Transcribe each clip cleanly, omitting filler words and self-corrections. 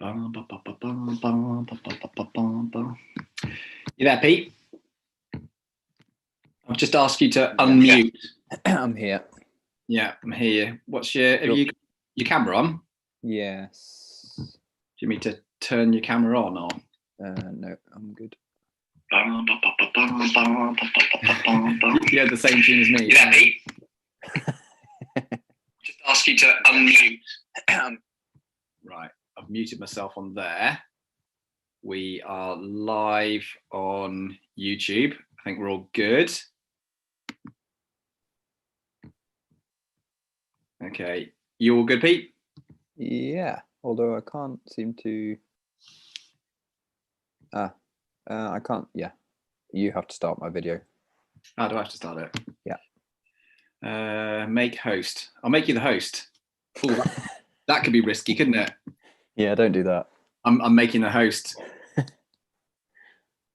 You there, Pete? I've just asked you to unmute. I'm here. Yeah, I'm here. What's your? Have you your camera on? Yes. Do you need to turn your camera on or? No, I'm good. You had the same tune as me. Yeah, Pete. Just ask you to unmute. Right, I've muted myself on there. We are live on YouTube. I think we're all good. Okay, you all good, Pete? Yeah, although I can't seem to. I can't. Yeah, you have to start my video. Oh, do I have to start it? Yeah. Make host. I'll make you the host. Ooh, that could be risky, couldn't it? Yeah, don't do that. I'm making the host.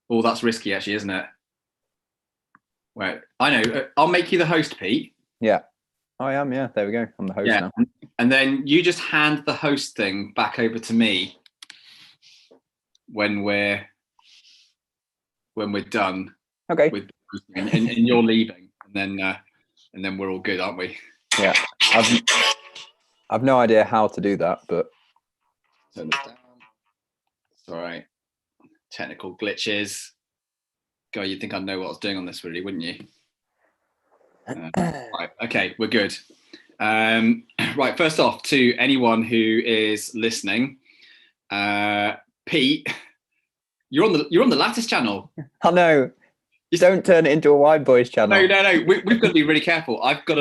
Oh, that's risky, actually, isn't it? Wait, I know. I'll make you the host, Pete. Yeah, I am. Yeah, there we go. I'm the host now. And then you just hand the host thing back over to me when we're done. Okay. With and you're leaving, and then we're all good, aren't we? Yeah. I've no idea how to do that, but turn this down. It's all right. Technical glitches. God, you'd think I'd know what I was doing on this, really, wouldn't you? Right. Okay, we're good. Right. First off, to anyone who is listening, Pete, you're on the Lattice channel. I know. You don't turn it into a wideboys channel. No. We've got to be really careful. I've got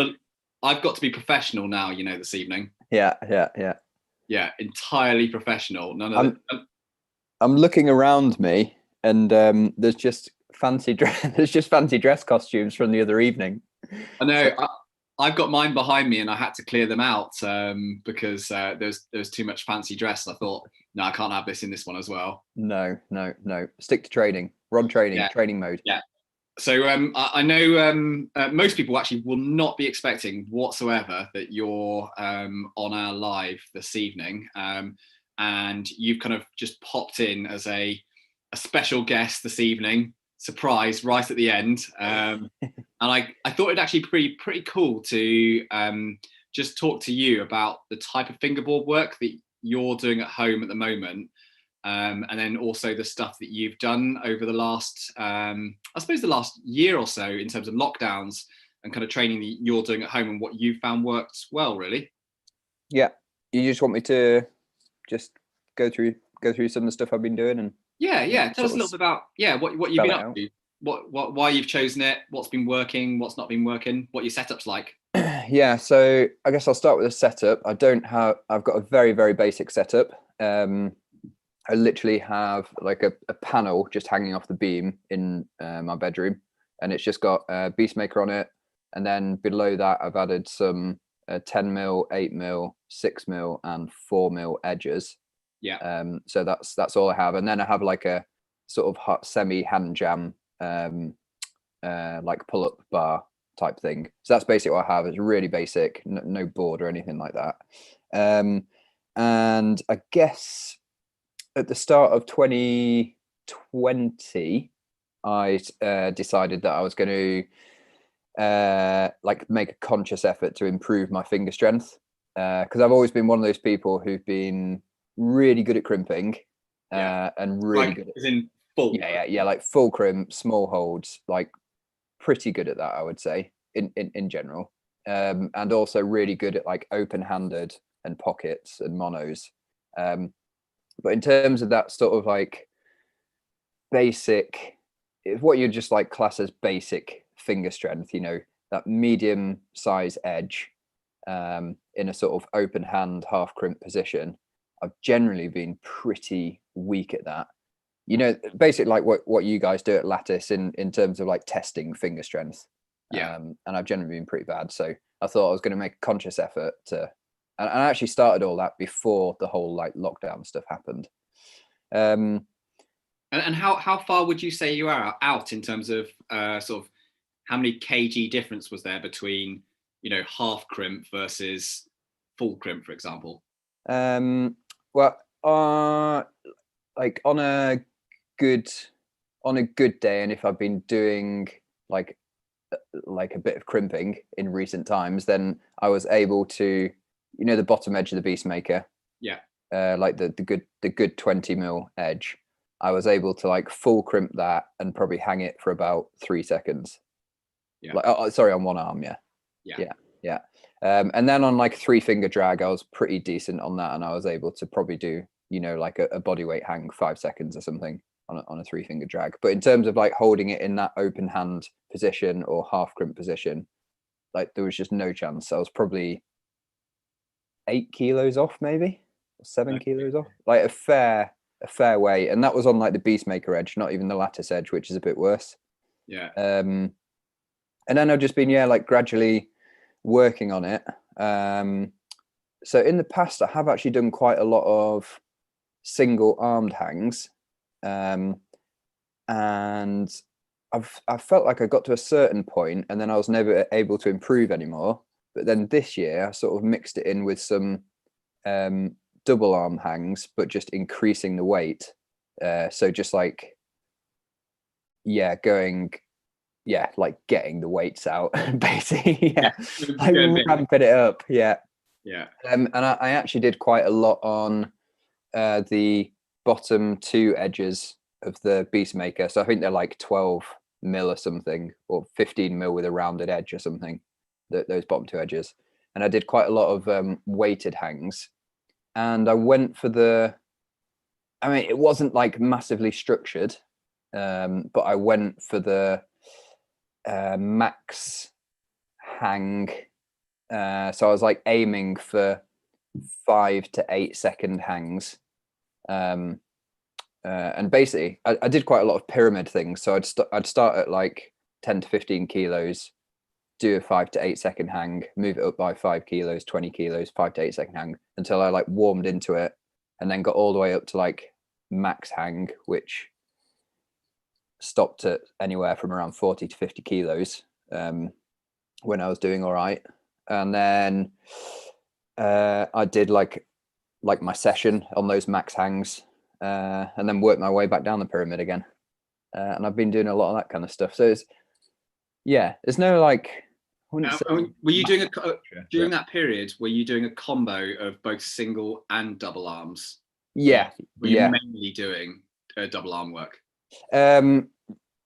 to be professional now. You know, this evening. Yeah. Yeah, entirely professional. None of I'm looking around me, and there's just fancy dress costumes from the other evening. I know. I've got mine behind me, and I had to clear them out because there's too much fancy dress. I thought, no, I can't have this in this one as well. No. Stick to training. We're on training. Yeah. Training mode. Yeah. So I know most people actually will not be expecting whatsoever that you're on our live this evening, and you've kind of just popped in as a special guest this evening, surprise right at the end, and I thought it'd actually be pretty cool to just talk to you about the type of fingerboard work that you're doing at home at the moment. And then also the stuff that you've done over the last, I suppose the last year or so in terms of lockdowns and kind of training that you're doing at home and what you found worked well, really. Yeah. You just want me to just go through some of the stuff I've been doing and tell us a little bit about what you've been up to, why you've chosen it, what's been working, what's not been working, what your setup's like. Yeah, so I guess I'll start with the setup. I've got a very, very basic setup. I literally have like a panel just hanging off the beam in my bedroom, and it's just got a Beastmaker on it. And then below that, I've added some 10mm, 8mm, 6mm, and 4mm edges. Yeah. So that's all I have. And then I have like a sort of hot semi hand jam, like pull-up bar type thing. So that's basically what I have. It's really basic, no board or anything like that. And I guess at the start of 2020, I decided that I was going to like make a conscious effort to improve my finger strength, because I've always been one of those people who've been really good at crimping, and really good at, as in full. Yeah, like full crimp, small holds, like pretty good at that, I would say in general, and also really good at like open-handed and pockets and monos. But in terms of that sort of like basic, what you just like class as basic finger strength, you know, that medium size edge in a sort of open hand half crimp position, I've generally been pretty weak at that. You know, basically like what you guys do at Lattice in terms of like testing finger strength. Yeah. And I've generally been pretty bad. So I thought I was going to make a conscious effort to, and I actually started all that before the whole like lockdown stuff happened. And how far would you say you are out in terms of sort of how many kg difference was there between, you know, half crimp versus full crimp, for example? Well, Like on a good day, and if I've been doing like a bit of crimping in recent times, then I was able to, the bottom edge of the Beastmaker, like the good 20 mil edge, I was able to like full crimp that and probably hang it for about 3 seconds. Sorry, on one arm. Yeah. And then on like 3-finger drag, I was pretty decent on that, and I was able to probably do, like a body weight hang 5 seconds or something on a 3-finger drag. But in terms of like holding it in that open hand position or half crimp position, like there was just no chance. I was probably 8 kilos off, maybe 7 kilos off, like a fair way. And that was on like the Beastmaker edge, not even the Lattice Edge, which is a bit worse. And then I've just been like gradually working on it. So in the past, I have actually done quite a lot of single armed hangs, and I felt like I got to a certain point and then I was never able to improve anymore. But then this year I sort of mixed it in with some double arm hangs, but just increasing the weight. So just like like getting the weights out basically. Like ramping it up. And I actually did quite a lot on the bottom 2 edges of the Beastmaker. So I think they're like 12 mil or something, or 15 mil with a rounded edge or something, those bottom 2 edges. And I did quite a lot of weighted hangs, and I went for it wasn't like massively structured, but I went for the max hang. So I was like aiming for 5 to 8 second hangs. And basically I did quite a lot of pyramid things. So I'd start at like 10 to 15 kilos, do a 5 to 8 second hang, move it up by 5 kilos, 20 kilos, 5 to 8 second hang, until I like warmed into it, and then got all the way up to like max hang, which stopped at anywhere from around 40 to 50 kilos when I was doing all right. And then I did like my session on those max hangs, and then worked my way back down the pyramid again. And I've been doing a lot of that kind of stuff. So there's no like. Were you doing during that period? Were you doing a combo of both single and double arms? Were you mainly doing double arm work?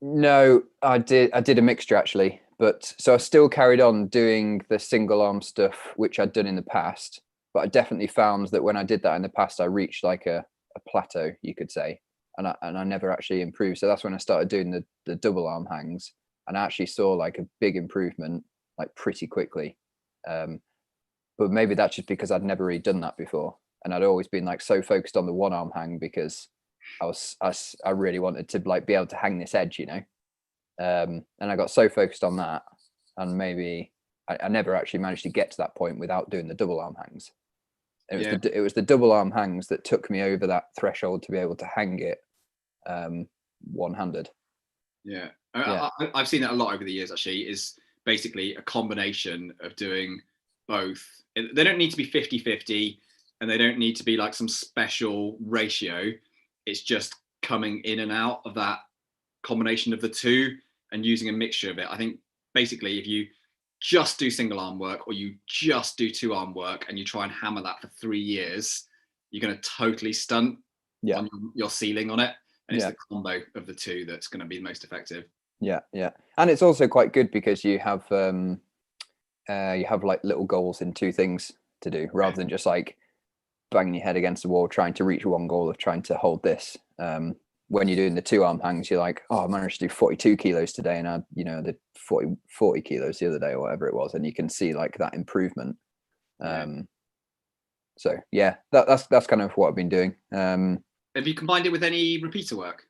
No, I did a mixture actually. But so I still carried on doing the single arm stuff, which I'd done in the past. But I definitely found that when I did that in the past, I reached like a plateau, you could say, and I never actually improved. So that's when I started doing the double arm hangs, and I actually saw like a big improvement, like pretty quickly. But maybe that's just because I'd never really done that before, and I'd always been like so focused on the one arm hang because I really wanted to like be able to hang this edge, and I got so focused on that, and maybe I never actually managed to get to that point without doing the double arm hangs. It was the double arm hangs that took me over that threshold to be able to hang it one-handed. I've seen that a lot over the years. Actually, is basically a combination of doing both. They don't need to be 50-50, and they don't need to be like some special ratio. It's just coming in and out of that combination of the two and using a mixture of it. I think basically if you just do single arm work, or you just do 2-arm work, and you try and hammer that for 3 years, you're going to totally stunt on your ceiling on it. And it's the combo of the two that's going to be most effective. And it's also quite good because you have like little goals in 2 things to do, rather than just like banging your head against the wall trying to reach one goal of trying to hold this. When you're doing the 2-arm hangs, you're like, I managed to do 42 kilos today, and I did 40 kilos the other day, or whatever it was, and you can see like that improvement. So that's kind of what I've been doing. Have you combined it with any repeater work?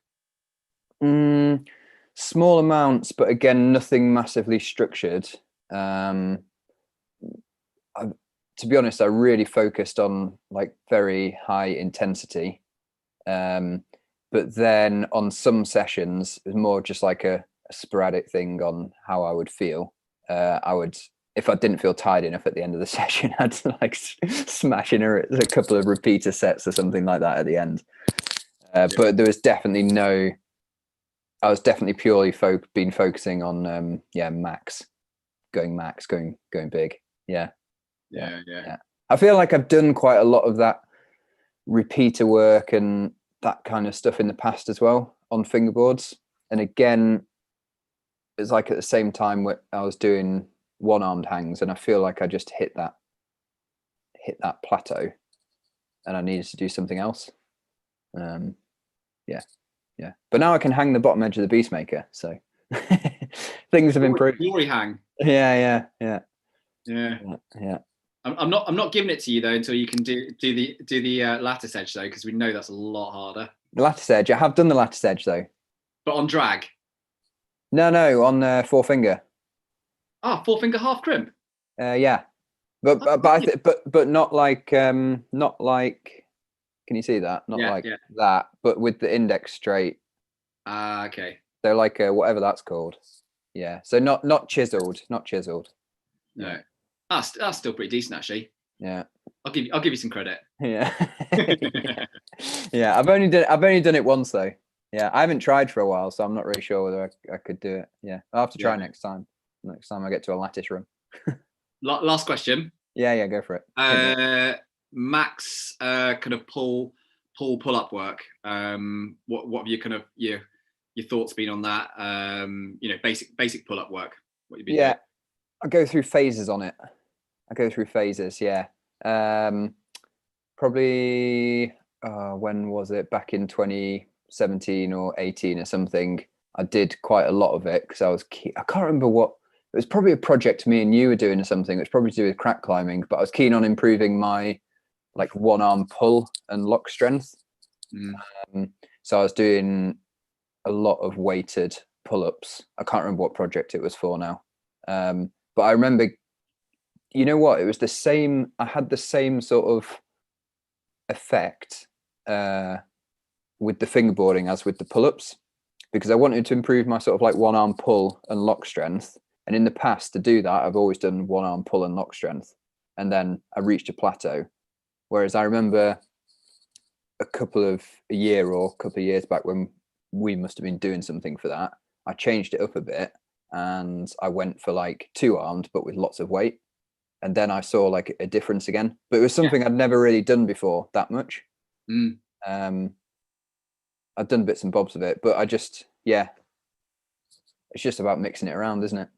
Small amounts, but again, nothing massively structured. To be honest, I really focused on like very high intensity. But then on some sessions, it was more just like a sporadic thing on how I would feel. I would if I didn't feel tired enough at the end of the session, I'd like smash in a couple of repeater sets or something like that at the end. But there was definitely I was definitely purely been focusing on max, going big. Yeah. I feel like I've done quite a lot of that repeater work and that kind of stuff in the past as well on fingerboards. And again, it's like at the same time where I was doing one-armed hangs, and I feel like I just hit that plateau, and I needed to do something else. Yeah. But now I can hang the bottom edge of the Beastmaker, so things have improved. Glory hang. Yeah. I'm not giving it to you though until you can do the lattice edge though, because we know that's a lot harder. The lattice edge, I have done the lattice edge though. But on drag? No, on four finger. Ah, 4-finger half crimp. Yeah, but not like Can you see that? Not that, but with the index straight. Ah, okay. So like whatever that's called. Yeah. So not chiseled. No. That's still pretty decent actually. Yeah. I'll give you some credit. Yeah. Yeah. I've only done it once though. Yeah. I haven't tried for a while, so I'm not really sure whether I could do it. Yeah. I'll have to try next time. Next time I get to a lattice room. Last question. Yeah, go for it. Max kind of pull up work. What have you kind of your thoughts been on that? Basic pull up work. What you been doing? I go through phases on it. Yeah. Probably when was it? Back in 2017 or 18 or something. I did quite a lot of it because I was keen. I can't remember what. It was probably a project me and you were doing or something. It was probably to do with crack climbing, but I was keen on improving my like one arm pull and lock strength. So I was doing a lot of weighted pull-ups. I can't remember what project it was for now. But I remember, you know what? It was the same. I had the same sort of effect with the fingerboarding as with the pull-ups, because I wanted to improve my sort of like one arm pull and lock strength. And in the past, to do that, I've always done one arm pull and lock strength. And then I reached a plateau. Whereas I remember a year or a couple of years back when we must have been doing something for that, I changed it up a bit and I went for like two armed, but with lots of weight. And then I saw like a difference again. But it was something I'd never really done before that much. I'd done bits and bobs of it, but it's just about mixing it around, isn't it?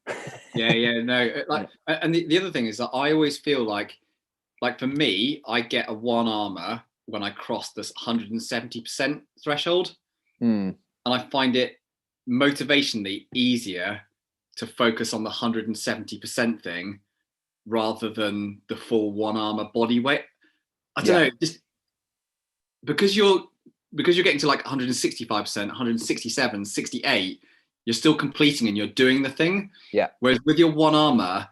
And the other thing is that I always feel like for me, I get a one armor when I cross this 170% threshold. And I find it motivationally easier to focus on the 170% thing rather than the full one armor body weight. I don't know, just because you're getting to like 165%, 167, 68, you're still completing and you're doing the thing. Yeah. Whereas with your one armor,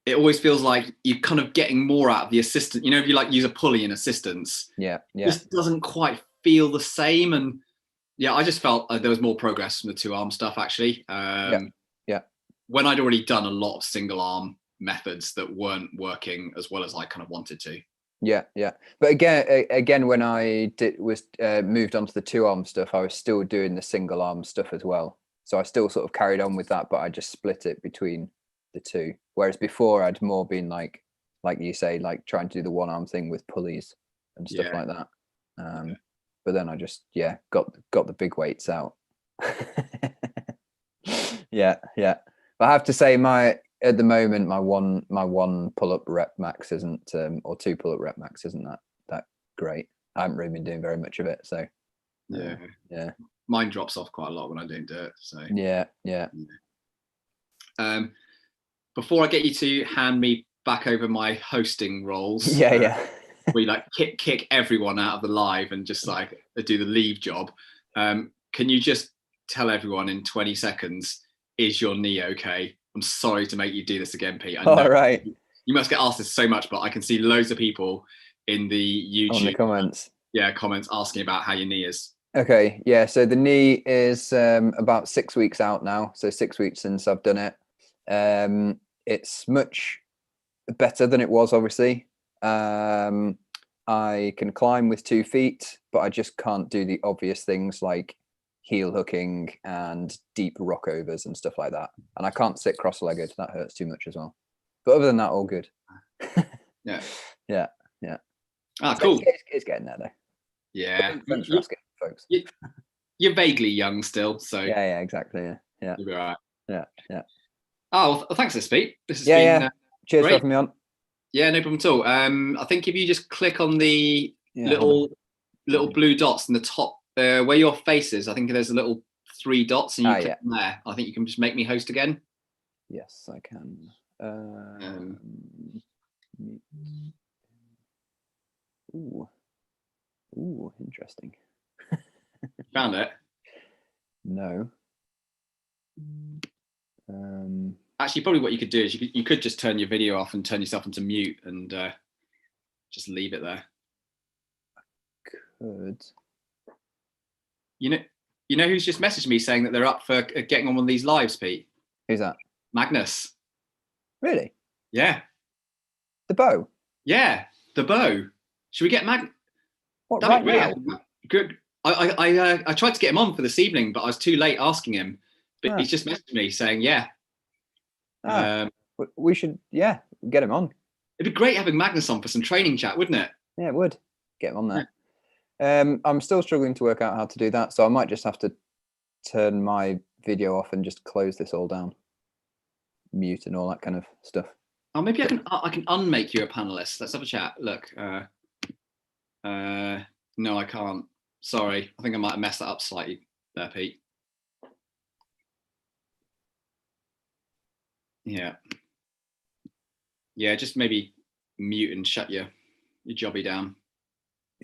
it always feels like you're kind of getting more out of the assistant. You know, if you like use a pulley in assistance, it just doesn't quite feel the same. And I just felt there was more progress from the two arm stuff actually. When I'd already done a lot of single arm methods that weren't working as well as I kind of wanted to. Yeah. But again, when I moved on to the two arm stuff, I was still doing the single arm stuff as well. So I still sort of carried on with that, but I just split it between the two. Whereas before I'd more been like you say, like trying to do the one arm thing with pulleys and stuff like that. But then I just, got the big weights out. Yeah. But I have to say at the moment, my one pull-up rep max isn't, or two pull-up rep max isn't that great. I haven't really been doing very much of it. So yeah. Mine drops off quite a lot when I don't do it. So yeah. Before I get you to hand me back over my hosting roles, we like kick everyone out of the live and just like do the leave job. Can you just tell everyone in 20 seconds, is your knee okay? I'm sorry to make you do this again, Pete. I know right. You must get asked this so much, but I can see loads of people in the YouTube on the comments. Comments asking about how your knee is. Okay, so the knee is about 6 weeks out now. So 6 weeks since I've done it. it's much better than it was, obviously. I can climb with 2 feet, but I just can't do the obvious things like heel hooking and deep rock overs and stuff like that. And I can't sit cross-legged. That hurts too much as well. But other than that, all good. Yeah. Yeah. Ah, cool. It's getting there though. Yeah. Thanks for asking, folks. You're vaguely young still, so Yeah, exactly. Yeah. you'll be all right. Yeah. Oh, well, thanks, Pete. This has Yeah. been Cheers great. for having me on. Yeah, no problem at all. I think if you just click on the little blue dots in the top where your face is, I think there's a little 3 dots, and you click on there. I think you can just make me host again. Yes, I can. Ooh, interesting. Found it? No. Actually, probably what you could do is you could just turn your video off and turn yourself into mute and just leave it there. Could. You know who's just messaged me saying that they're up for getting on one of these lives, Pete? Who's that? Magnus. Really? Yeah. The bow? Yeah, the bow. Should we get What, right now? Good. I tried to get him on for this evening, but I was too late asking him. But he's just messaged me saying, yeah. We should, get him on. It'd be great having Magnus on for some training chat, wouldn't it? Yeah, it would. Get him on there. Yeah. I'm still struggling to work out how to do that, so I might just have to turn my video off and just close this all down. Mute and all that kind of stuff. Oh, maybe I can unmake you a panelist. Let's have a chat. Look. No, I can't. Sorry. I think I might have messed that up slightly there, Pete. Yeah. Yeah, just maybe mute and shut your jobby down.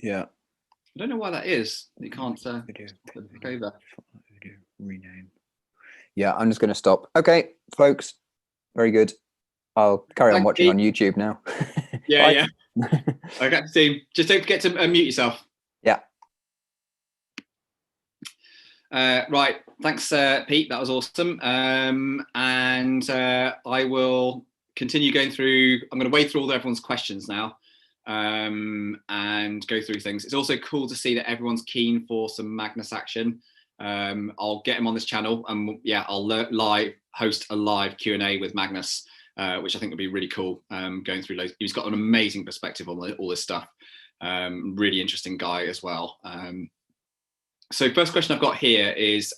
Yeah. I don't know why that is. You can't video over. Video rename. Yeah, I'm just going to stop. Okay, folks. Very good. I'll carry on watching on YouTube now. Yeah. Okay, team. Just don't forget to mute yourself. Yeah. Right. Thanks, Pete. That was awesome. And I will continue going through. I'm going to wade through all everyone's questions now and go through things. It's also cool to see that everyone's keen for some Magnus action. I'll get him on this channel, and I'll host a live Q&A with Magnus, which I think would be really cool. Going through loads. He's got an amazing perspective on all this stuff. Really interesting guy as well. So first question I've got here is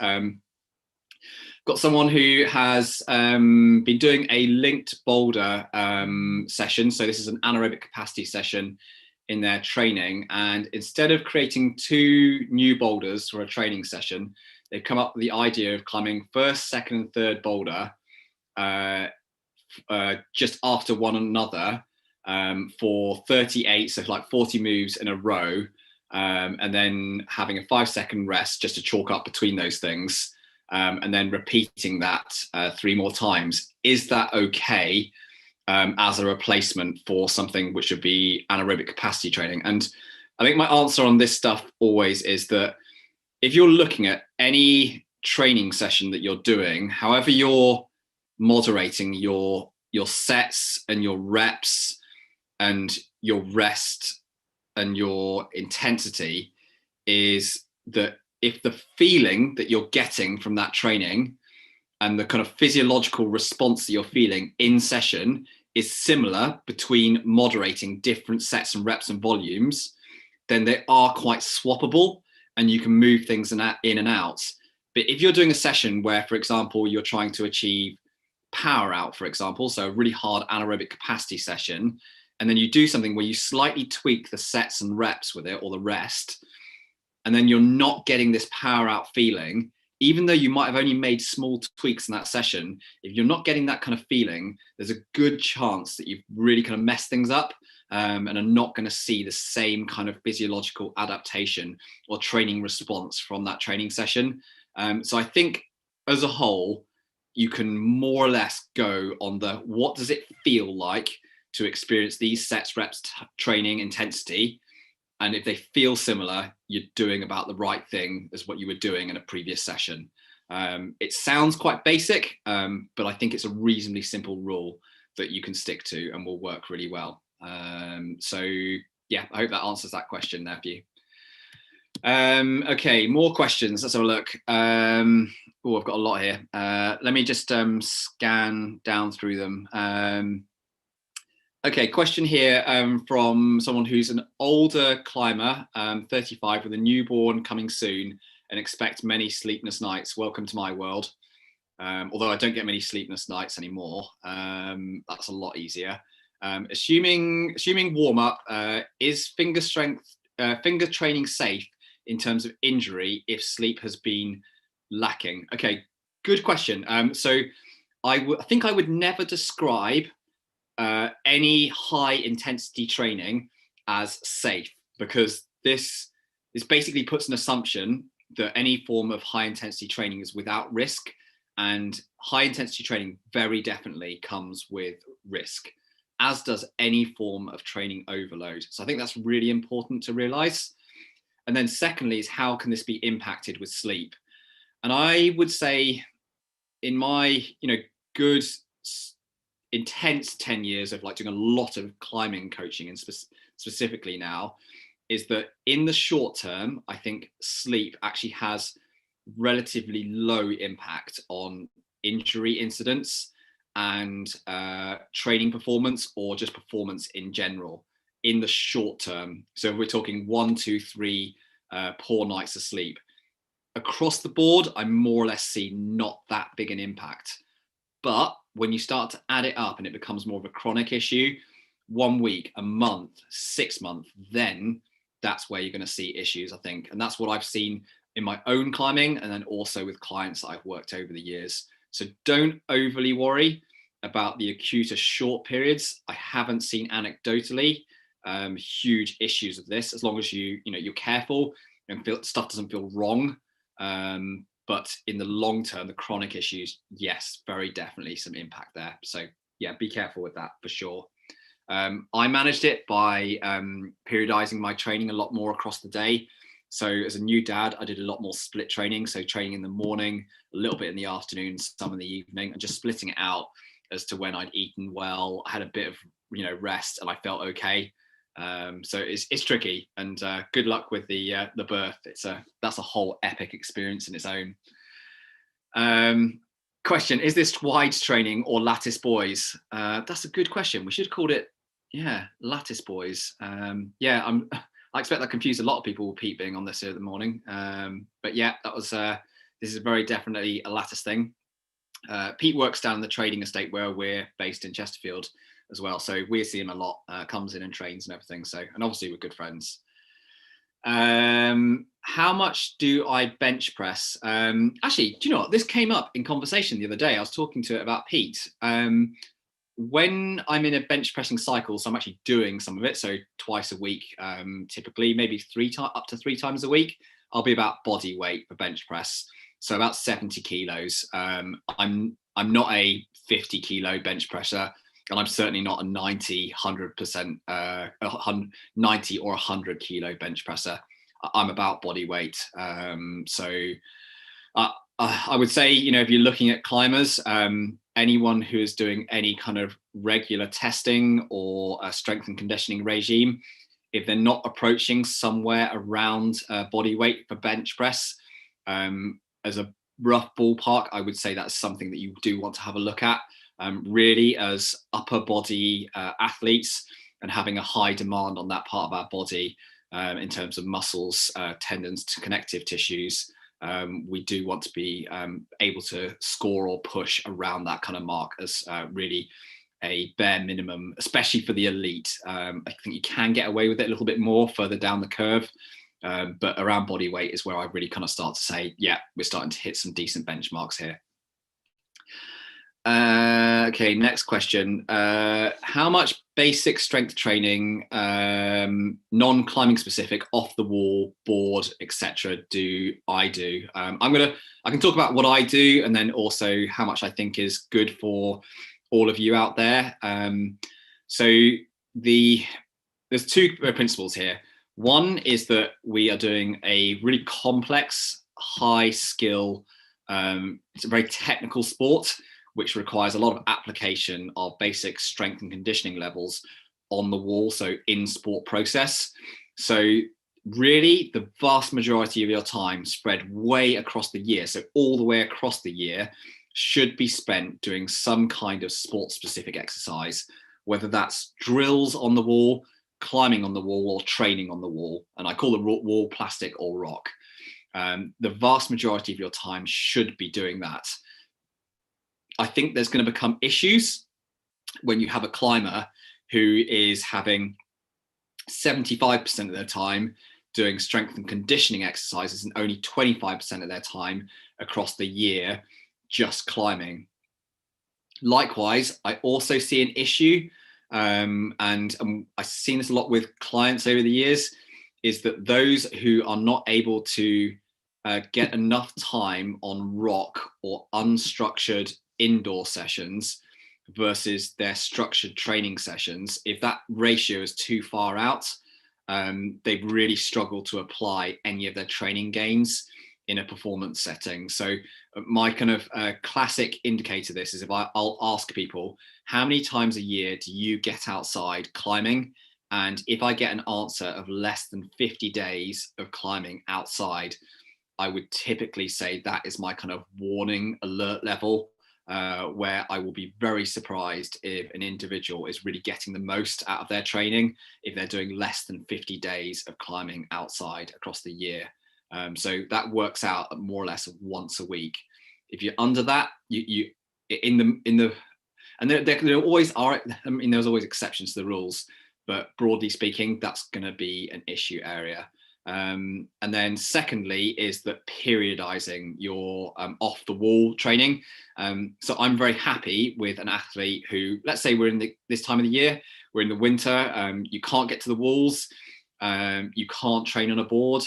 got someone who has been doing a linked boulder session. So this is an anaerobic capacity session in their training, and instead of creating 2 new boulders for a training session, they've come up with the idea of climbing first, second and third boulder just after one another for 38, so like 40 moves in a row, and then having a 5-second rest just to chalk up between those things, and then repeating that 3 more times. Is that okay as a replacement for something which would be anaerobic capacity training? And I think my answer on this stuff always is that if you're looking at any training session that you're doing, however you're moderating your sets and your reps and your rest and your intensity, is that if the feeling that you're getting from that training and the kind of physiological response that you're feeling in session is similar between moderating different sets and reps and volumes, then they are quite swappable and you can move things in and out. But if you're doing a session where, for example, you're trying to achieve power out, for example, so a really hard anaerobic capacity session, and then you do something where you slightly tweak the sets and reps with it or the rest, and then you're not getting this power out feeling, even though you might have only made small tweaks in that session, if you're not getting that kind of feeling, there's a good chance that you've really kind of messed things up and are not going to see the same kind of physiological adaptation or training response from that training session. So I think as a whole, you can more or less go on the what does it feel like to experience these sets, reps, training intensity. And if they feel similar, you're doing about the right thing as what you were doing in a previous session. It sounds quite basic, but I think it's a reasonably simple rule that you can stick to and will work really well. So yeah, I hope that answers that question there for you. Okay, more questions. Let's have a look. Oh, I've got a lot here. Let me just scan down through them. Okay, question here from someone who's an older climber, 35, with a newborn coming soon, and expect many sleepless nights. Welcome to my world. Although I don't get many sleepless nights anymore. That's a lot easier. Assuming warm up, is finger training safe in terms of injury if sleep has been lacking? Okay, good question. So I think I would never describe any high intensity training as safe, because this basically puts an assumption that any form of high intensity training is without risk, and high intensity training very definitely comes with risk, as does any form of training overload. So I think that's really important to realize. And then secondly is, how can this be impacted with sleep? And I would say, in my good intense 10 years of like doing a lot of climbing coaching, and specifically now, is that in the short term, I think sleep actually has relatively low impact on injury incidents and training performance, or just performance in general in the short term. So if we're talking 1, 2, 3 poor nights of sleep, across the board, I more or less see not that big an impact. But when you start to add it up and it becomes more of a chronic issue, 1 week, a month, 6 months, then that's where you're going to see issues, I think. And that's what I've seen in my own climbing, and then also with clients that I've worked over the years. So don't overly worry about the acute or short periods. I haven't seen anecdotally huge issues of this, as long as you're careful and stuff doesn't feel wrong. But in the long term, the chronic issues, yes, very definitely some impact there. So yeah, be careful with that for sure. I managed it by periodizing my training a lot more across the day. So as a new dad, I did a lot more split training. So training in the morning, a little bit in the afternoon, some in the evening, and just splitting it out as to when I'd eaten well, had a bit of rest, and I felt okay. So it's tricky, and good luck with the birth. That's a whole epic experience in its own. Question: is this wide training or lattice boys? That's a good question. We should have called it, lattice boys. I expect that confused a lot of people with Pete being on this here in the morning. But yeah, that was this is very definitely a lattice thing. Pete works down in the trading estate where we're based in Chesterfield as well, so we see him a lot. Comes in and trains and everything. So, and obviously we're good friends. How much do I bench press? Actually, do you know what? This came up in conversation the other day. I was talking to it about Pete. When I'm in a bench pressing cycle, so I'm actually doing some of it, so twice a week, typically, maybe up to 3 times a week, I'll be about body weight for bench press, so about 70 kilos. I'm not a 50 kilo bench presser, and I'm certainly not a 90 or 100 kilo bench presser. I'm about body weight. So I would say, if you're looking at climbers, anyone who is doing any kind of regular testing or a strength and conditioning regime, if they're not approaching somewhere around body weight for bench press, as a rough ballpark, I would say that's something that you do want to have a look at, really, as upper body athletes, and having a high demand on that part of our body in terms of muscles, tendons to connective tissues. We do want to be able to score or push around that kind of mark as really a bare minimum, especially for the elite. I think you can get away with it a little bit more further down the curve, but around body weight is where I really kind of start to say, yeah, we're starting to hit some decent benchmarks here. Okay, next question. How much basic strength training, non-climbing specific, off the wall, board, etc. do I do? I can talk about what I do, and then also how much I think is good for all of you out there. So there's 2 principles here. One is that we are doing a really complex, high skill It's a very technical sport, which requires a lot of application of basic strength and conditioning levels on the wall, so in sport process. So really the vast majority of your time spread way across the year, so all the way across the year, should be spent doing some kind of sport specific exercise, whether that's drills on the wall, climbing on the wall, or training on the wall. And I call the wall plastic or rock. The vast majority of your time should be doing that. I think there's going to become issues when you have a climber who is having 75% of their time doing strength and conditioning exercises and only 25% of their time across the year just climbing. Likewise, I also see an issue, and I've seen this a lot with clients over the years, is that those who are not able to get enough time on rock or unstructured indoor sessions versus their structured training sessions, if that ratio is too far out, they've really struggled to apply any of their training gains in a performance setting. So my kind of classic indicator of this is if I'll ask people, how many times a year do you get outside climbing? And if I get an answer of less than 50 days of climbing outside, I would typically say that is my kind of warning alert level, where I will be very surprised if an individual is really getting the most out of their training if they're doing less than 50 days of climbing outside across the year. So that works out at more or less once a week. If you're under that, and there always are, I mean, there's always exceptions to the rules, but broadly speaking, that's going to be an issue area. And then secondly is that periodizing your off the wall training. So I'm very happy with an athlete who, let's say we're in this time of the year, we're in the winter, you can't get to the walls, you can't train on a board,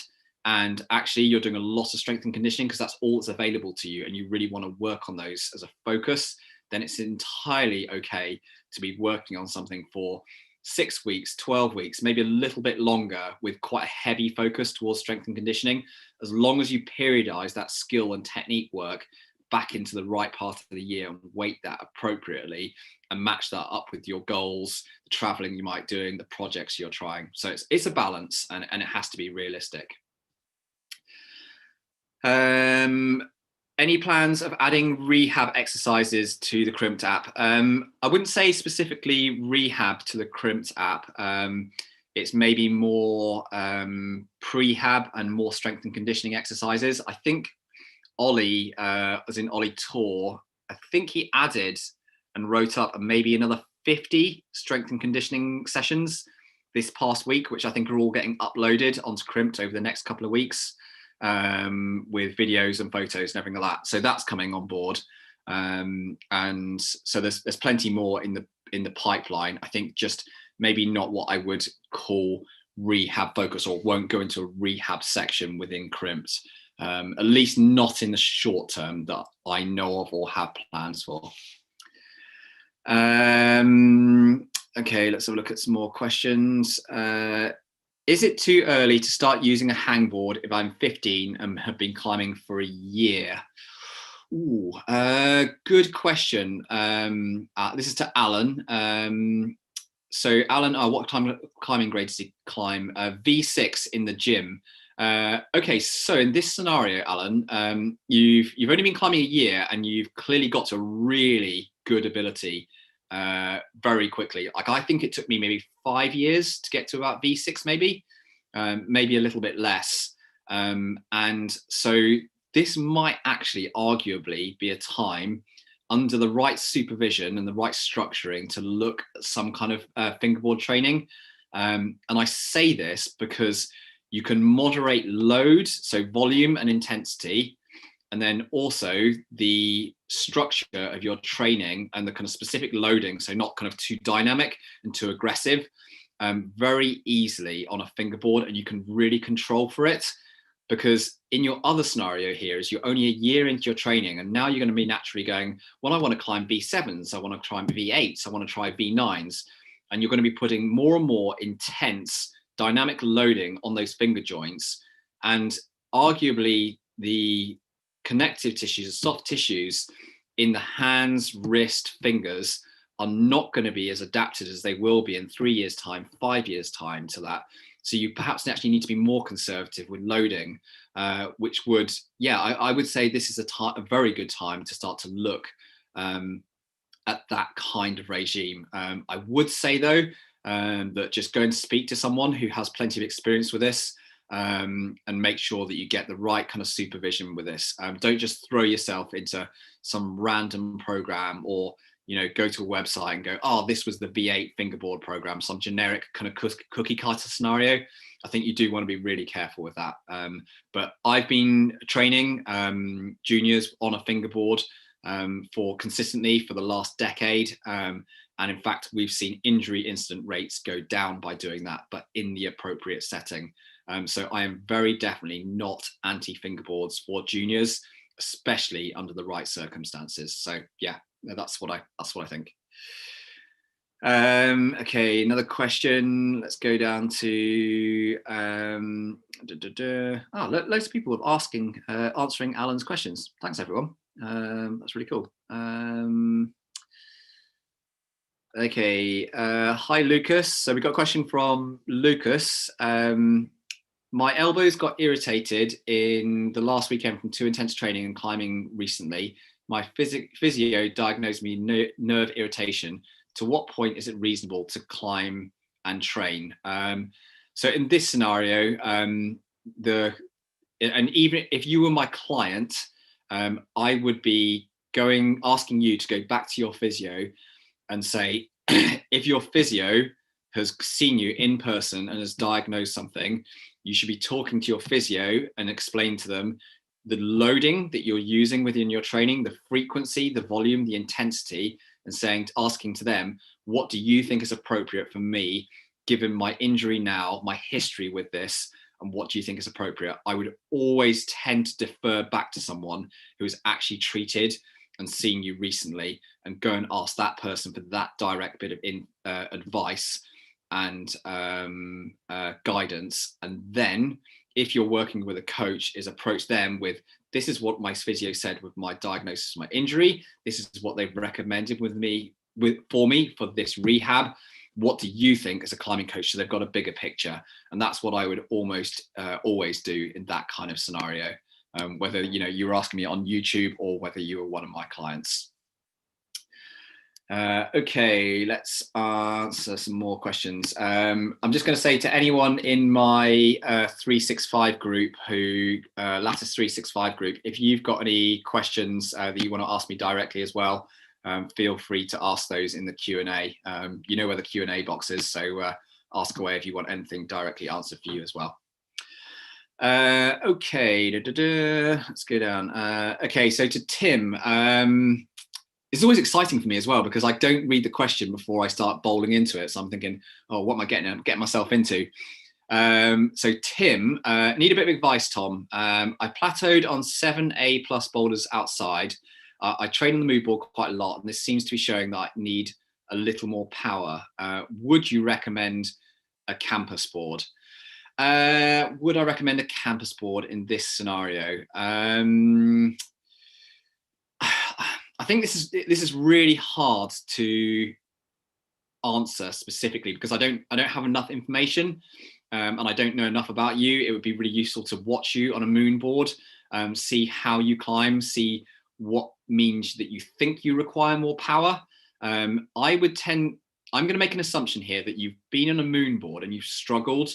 and actually you're doing a lot of strength and conditioning because that's all that's available to you, and you really want to work on those as a focus, then it's entirely okay to be working on something for 6 weeks, 12 weeks, maybe a little bit longer with quite a heavy focus towards strength and conditioning, as long as you periodize that skill and technique work back into the right part of the year and weight that appropriately and match that up with your goals, the traveling you might be doing, the projects you're trying. So it's a balance, and it has to be realistic. Any plans of adding rehab exercises to the Crimped app? I wouldn't say specifically rehab to the Crimped app. It's maybe more prehab and more strength and conditioning exercises. I think Ollie, as in Ollie Tour, I think he added and wrote up maybe another 50 strength and conditioning sessions this past week, which I think are all getting uploaded onto Crimped over the next couple of weeks, with videos and photos and everything like that. So that's coming on board, and so there's plenty more in the pipeline. I think just maybe not what I would call rehab focus, or won't go into a rehab section within Crimped, at least not in the short term that I know of or have plans for. Okay, let's have a look at some more questions. Is it too early to start using a hangboard if I'm 15 and have been climbing for a year? Ooh, good question. This is to Alan. So Alan, what climbing grade does he climb? V6 in the gym. Okay, so in this scenario, Alan, you've only been climbing a year and you've clearly got to really good ability very quickly. Like, I think it took me maybe 5 years to get to about V6, maybe a little bit less. And so this might actually arguably be a time under the right supervision and the right structuring to look at some kind of fingerboard training. And I say this because you can moderate load, so volume and intensity, and then also the structure of your training and the kind of specific loading, so not kind of too dynamic and too aggressive, very easily on a fingerboard, and you can really control for it. Because in your other scenario here is you're only a year into your training, and now you're going to be naturally going, well, I want to climb V7s, I want to climb V8s, I want to try V9s, and you're going to be putting more and more intense dynamic loading on those finger joints, and arguably the connective tissues, the soft tissues in the hands, wrist, fingers are not going to be as adapted as they will be in 3 years' time, 5 years' time to that. So you perhaps actually need to be more conservative with loading, which would, I would say this is a very good time to start to look at that kind of regime. I would say though, that just go and speak to someone who has plenty of experience with this, and make sure that you get the right kind of supervision with this. Don't just throw yourself into some random program, or go to a website and go, oh, this was the V8 fingerboard program, some generic kind of cookie cutter scenario. I think you do want to be really careful with that. But I've been training juniors on a fingerboard for consistently for the last decade. And in fact, we've seen injury incident rates go down by doing that, but in the appropriate setting. So I am very definitely not anti fingerboards for juniors, especially under the right circumstances. So yeah, that's what I think. Okay, another question. Let's go down to loads of people answering Alan's questions. Thanks everyone. That's really cool. Okay, hi Lucas. So we got a question from Lucas. My elbows got irritated in the last weekend from too intense training and climbing recently. My physio diagnosed me nerve irritation. To what point is it reasonable to climb and train? So in this scenario, and even if you were my client, I would be asking you to go back to your physio and say, if your physio has seen you in person and has diagnosed something, you should be talking to your physio and explain to them the loading that you're using within your training, the frequency, the volume, the intensity, and asking to them, what do you think is appropriate for me, given my injury now, my history with this, and what do you think is appropriate? I would always tend to defer back to someone who is actually treated and seen you recently, and go and ask that person for that direct bit of advice and guidance. And then if you're working with a coach, is approach them with, this is what my physio said with my diagnosis of my injury. This is what they've recommended for me for this rehab. What do you think as a climbing coach? So they've got a bigger picture. And that's what I would almost always do in that kind of scenario. Whether you were asking me on YouTube or whether you were one of my clients. Okay, let's answer some more questions. I'm just going to say to anyone in my 365 group, Lattice 365 group, if you've got any questions that you want to ask me directly as well, feel free to ask those in the Q&A. You know where the Q&A box is, so ask away if you want anything directly answered for you as well. Okay, let's go down. Okay, so to Tim, it's always exciting for me as well, because I don't read the question before I start bowling into it. So I'm thinking, oh, what am I getting myself into? So Tim, need a bit of advice, Tom. I plateaued on 7A plus boulders outside. I train on the Moonboard quite a lot, and this seems to be showing that I need a little more power. Would you recommend a campus board? Would I recommend a campus board in this scenario? I think this is really hard to answer specifically, because I don't have enough information, and I don't know enough about you. It would be really useful to watch you on a Moonboard, see how you climb, see what means that you think you require more power. I'm going to make an assumption here that you've been on a Moonboard and you've struggled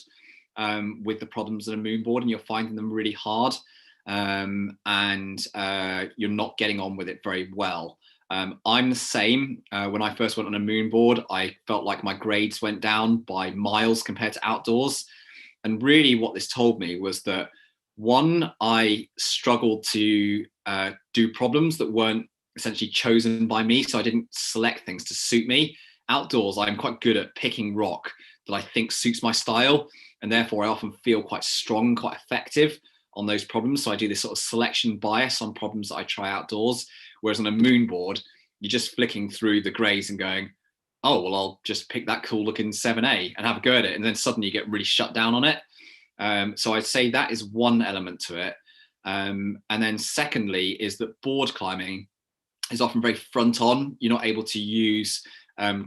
with the problems of a Moonboard, and you're finding them really hard. And you're not getting on with it very well. I'm the same. When I first went on a Moonboard, I felt like my grades went down by miles compared to outdoors. And really what this told me was that, one, I struggled to do problems that weren't essentially chosen by me. So I didn't select things to suit me. Outdoors, I'm quite good at picking rock that I think suits my style. And therefore I often feel quite strong, quite effective on those problems. So I do this sort of selection bias on problems that I try outdoors. Whereas on a Moonboard, you're just flicking through the grays and going, oh, well, I'll just pick that cool looking 7A and have a go at it. And then suddenly you get really shut down on it. So I'd say that is one element to it. And then secondly is that board climbing is often very front on. You're not able to use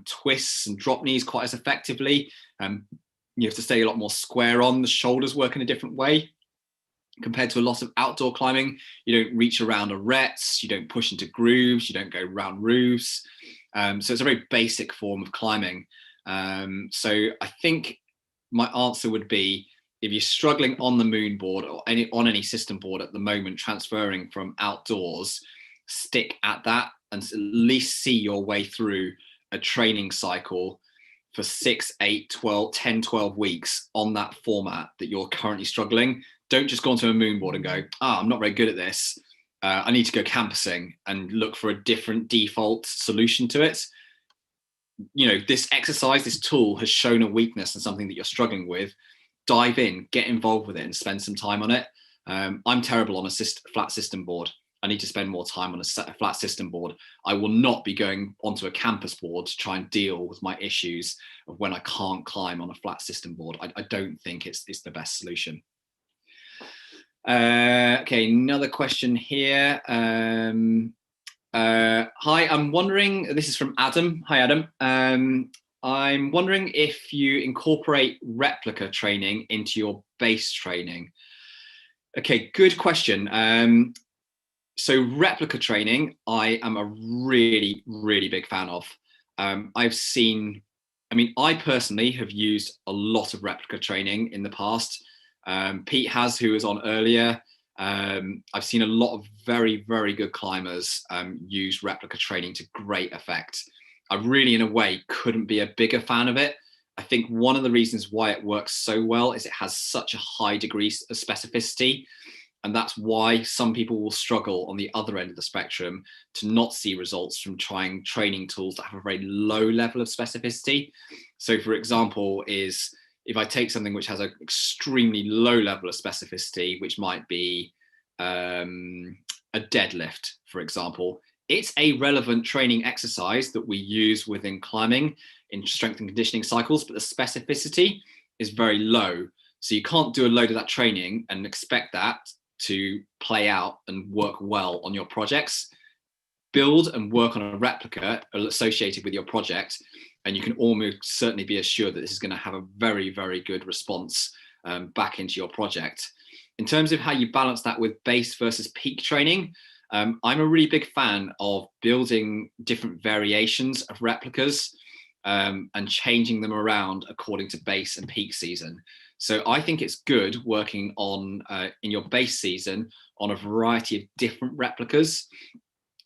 twists and drop knees quite as effectively. You have to stay a lot more square on. The shoulders work in a different way compared to a lot of outdoor climbing. You don't reach around arêtes, you don't push into grooves, you don't go around roofs. So it's a very basic form of climbing. So I think my answer would be, if you're struggling on the Moonboard or on any system board at the moment, transferring from outdoors, stick at that and at least see your way through a training cycle for 6, 8, 12, 10, 12 weeks on that format that you're currently struggling. Don't just go onto a Moonboard and go, I'm not very good at this. I need to go campusing and look for a different default solution to it. You know, this exercise, this tool has shown a weakness and something that you're struggling with. Dive in, get involved with it and spend some time on it. I'm terrible on a flat system board. I need to spend more time on a flat system board. I will not be going onto a campus board to try and deal with my issues of when I can't climb on a flat system board. I don't think it's the best solution. Okay, another question here. Hi, I'm wondering, this is from Adam. Hi, Adam. I'm wondering if you incorporate replica training into your base training. Okay, good question. So replica training, I am a really, really big fan of. I personally have used a lot of replica training in the past. Pete has, who was on earlier. I've seen a lot of very, very good climbers use replica training to great effect. I really, in a way, couldn't be a bigger fan of it. I think one of the reasons why it works so well is it has such a high degree of specificity. And that's why some people will struggle on the other end of the spectrum to not see results from trying training tools that have a very low level of specificity. So for example, if I take something which has an extremely low level of specificity, which might be a deadlift, for example, it's a relevant training exercise that we use within climbing in strength and conditioning cycles, but the specificity is very low. So you can't do a load of that training and expect that to play out and work well on your projects. Build and work on a replica associated with your project, and you can almost certainly be assured that this is going to have a very, very good response back into your project. In terms of how you balance that with base versus peak training, I'm a really big fan of building different variations of replicas and changing them around according to base and peak season. So I think it's good working on, in your base season, on a variety of different replicas.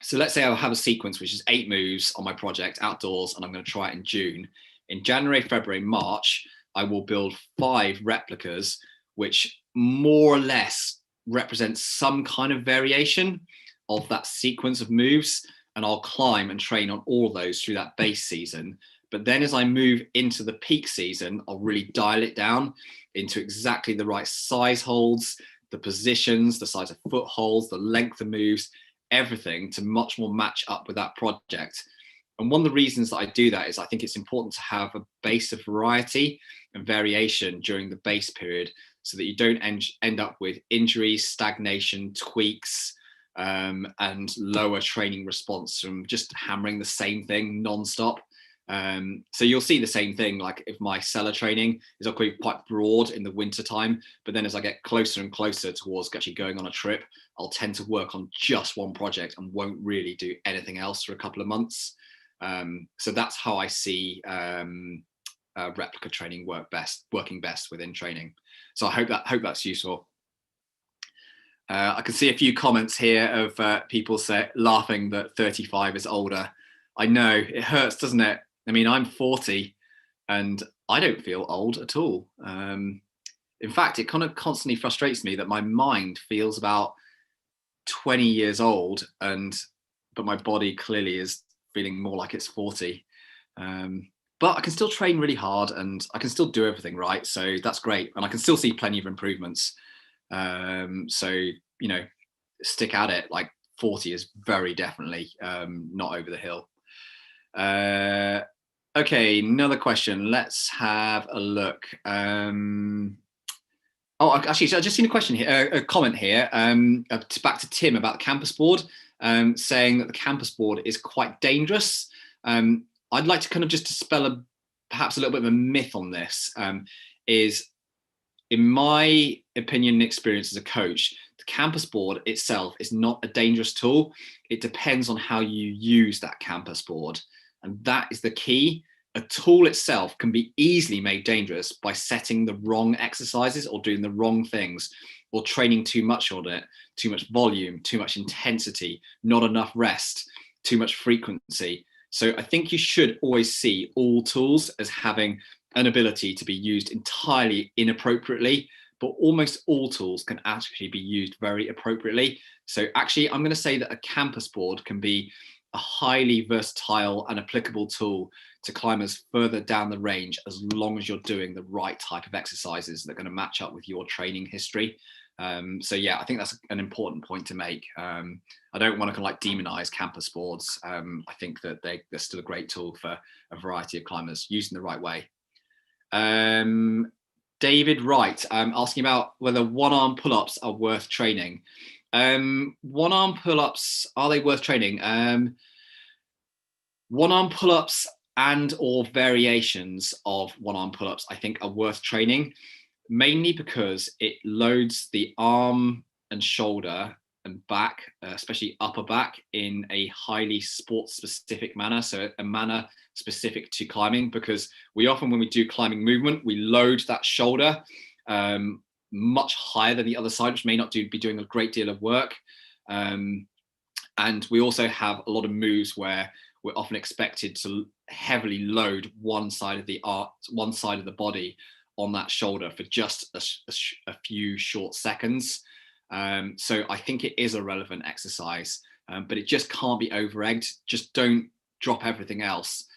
So let's say I have a sequence which is 8 moves on my project outdoors, and I'm going to try it in June. In January, February, March, I will build 5 replicas, which more or less represent some kind of variation of that sequence of moves. And I'll climb and train on all those through that base season. But then as I move into the peak season, I'll really dial it down into exactly the right size holds, the positions, the size of foot holds, the length of moves, everything to much more match up with that project. And one of the reasons that I do that is I think it's important to have a base of variety and variation during the base period so that you don't end up with injuries, stagnation, tweaks, and lower training response from just hammering the same thing non-stop. So you'll see the same thing, like if my cellar training is quite broad in the winter time, but then as I get closer and closer towards actually going on a trip, I'll tend to work on just one project and won't really do anything else for a couple of months. So that's how I see replica training working best within training. So I hope that's useful. I can see a few comments here of people laughing that 35 is older. I know, it hurts, doesn't it? I mean, I'm 40 and I don't feel old at all. In fact, it kind of constantly frustrates me that my mind feels about 20 years old, but my body clearly is feeling more like it's 40. But I can still train really hard and I can still do everything right. So that's great. And I can still see plenty of improvements. So, you know, stick at it. Like 40 is very definitely not over the hill. Okay, another question. Let's have a look. Oh, actually, so I just seen a question here, a comment here, back to Tim about the campus board, saying that the campus board is quite dangerous. I'd like to kind of just dispel perhaps a little bit of a myth on this. Is in my opinion and experience as a coach, the campus board itself is not a dangerous tool. It depends on how you use that campus board, and that is the key. A tool itself can be easily made dangerous by setting the wrong exercises or doing the wrong things or training too much on it, too much volume, too much intensity, not enough rest, too much frequency. So I think you should always see all tools as having an ability to be used entirely inappropriately, but almost all tools can actually be used very appropriately. So actually, I'm going to say that a campus board can be a highly versatile and applicable tool to climbers further down the range, as long as you're doing the right type of exercises that are going to match up with your training history. So yeah, I think that's an important point to make. I don't want to kind of like demonize campus boards. I think that they're still a great tool for a variety of climbers used in the right way. David Wright asking about whether one-arm pull-ups are worth training. One-arm pull-ups, are they worth training? One-arm pull-ups and or variations of one-arm pull-ups I think are worth training, mainly because it loads the arm and shoulder and back, especially upper back, in a highly sport-specific manner, so a manner specific to climbing, because we often, when we do climbing movement, we load that shoulder much higher than the other side, which may not be doing a great deal of work. And we also have a lot of moves where we're often expected to heavily load one side of the body on that shoulder for just a few short seconds. So I think it is a relevant exercise, but it just can't be over-egged. Just don't drop everything else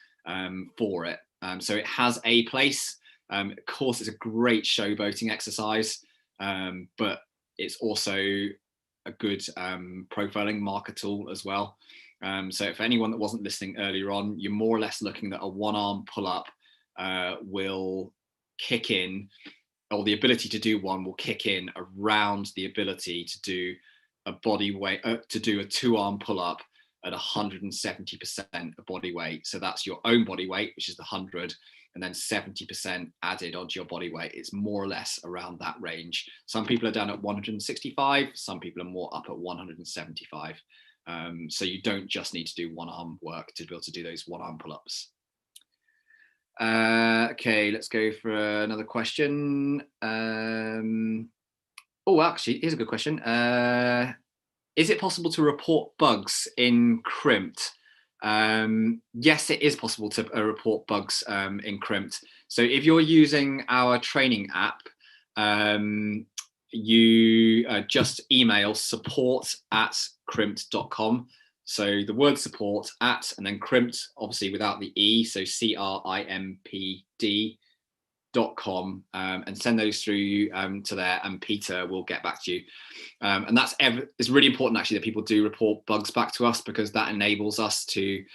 for it. So it has a place. Of course, it's a great showboating exercise, but it's also a good profiling marker tool as well. So for anyone that wasn't listening earlier on, you're more or less looking at a one-arm pull-up will kick in, or the ability to do one will kick in around the ability to do a body weight, to do a two-arm pull-up at 170% of body weight. So that's your own body weight, which is the 100, and then 70% added onto your body weight. It's more or less around that range. Some people are down at 165, some people are more up at 175. So you don't just need to do one-arm work to be able to do those one-arm pull-ups. Okay, let's go for another question. Oh, actually, here's a good question. Is it possible to report bugs in Crimped? Yes, it is possible to report bugs in Crimped. So if you're using our training app, you just email support@crimped.com. So the word support at, and then Crimped, obviously without the E, so CRIMPD.com, and send those through to there, and Peter will get back to you. And it's really important actually that people do report bugs back to us, because that enables us to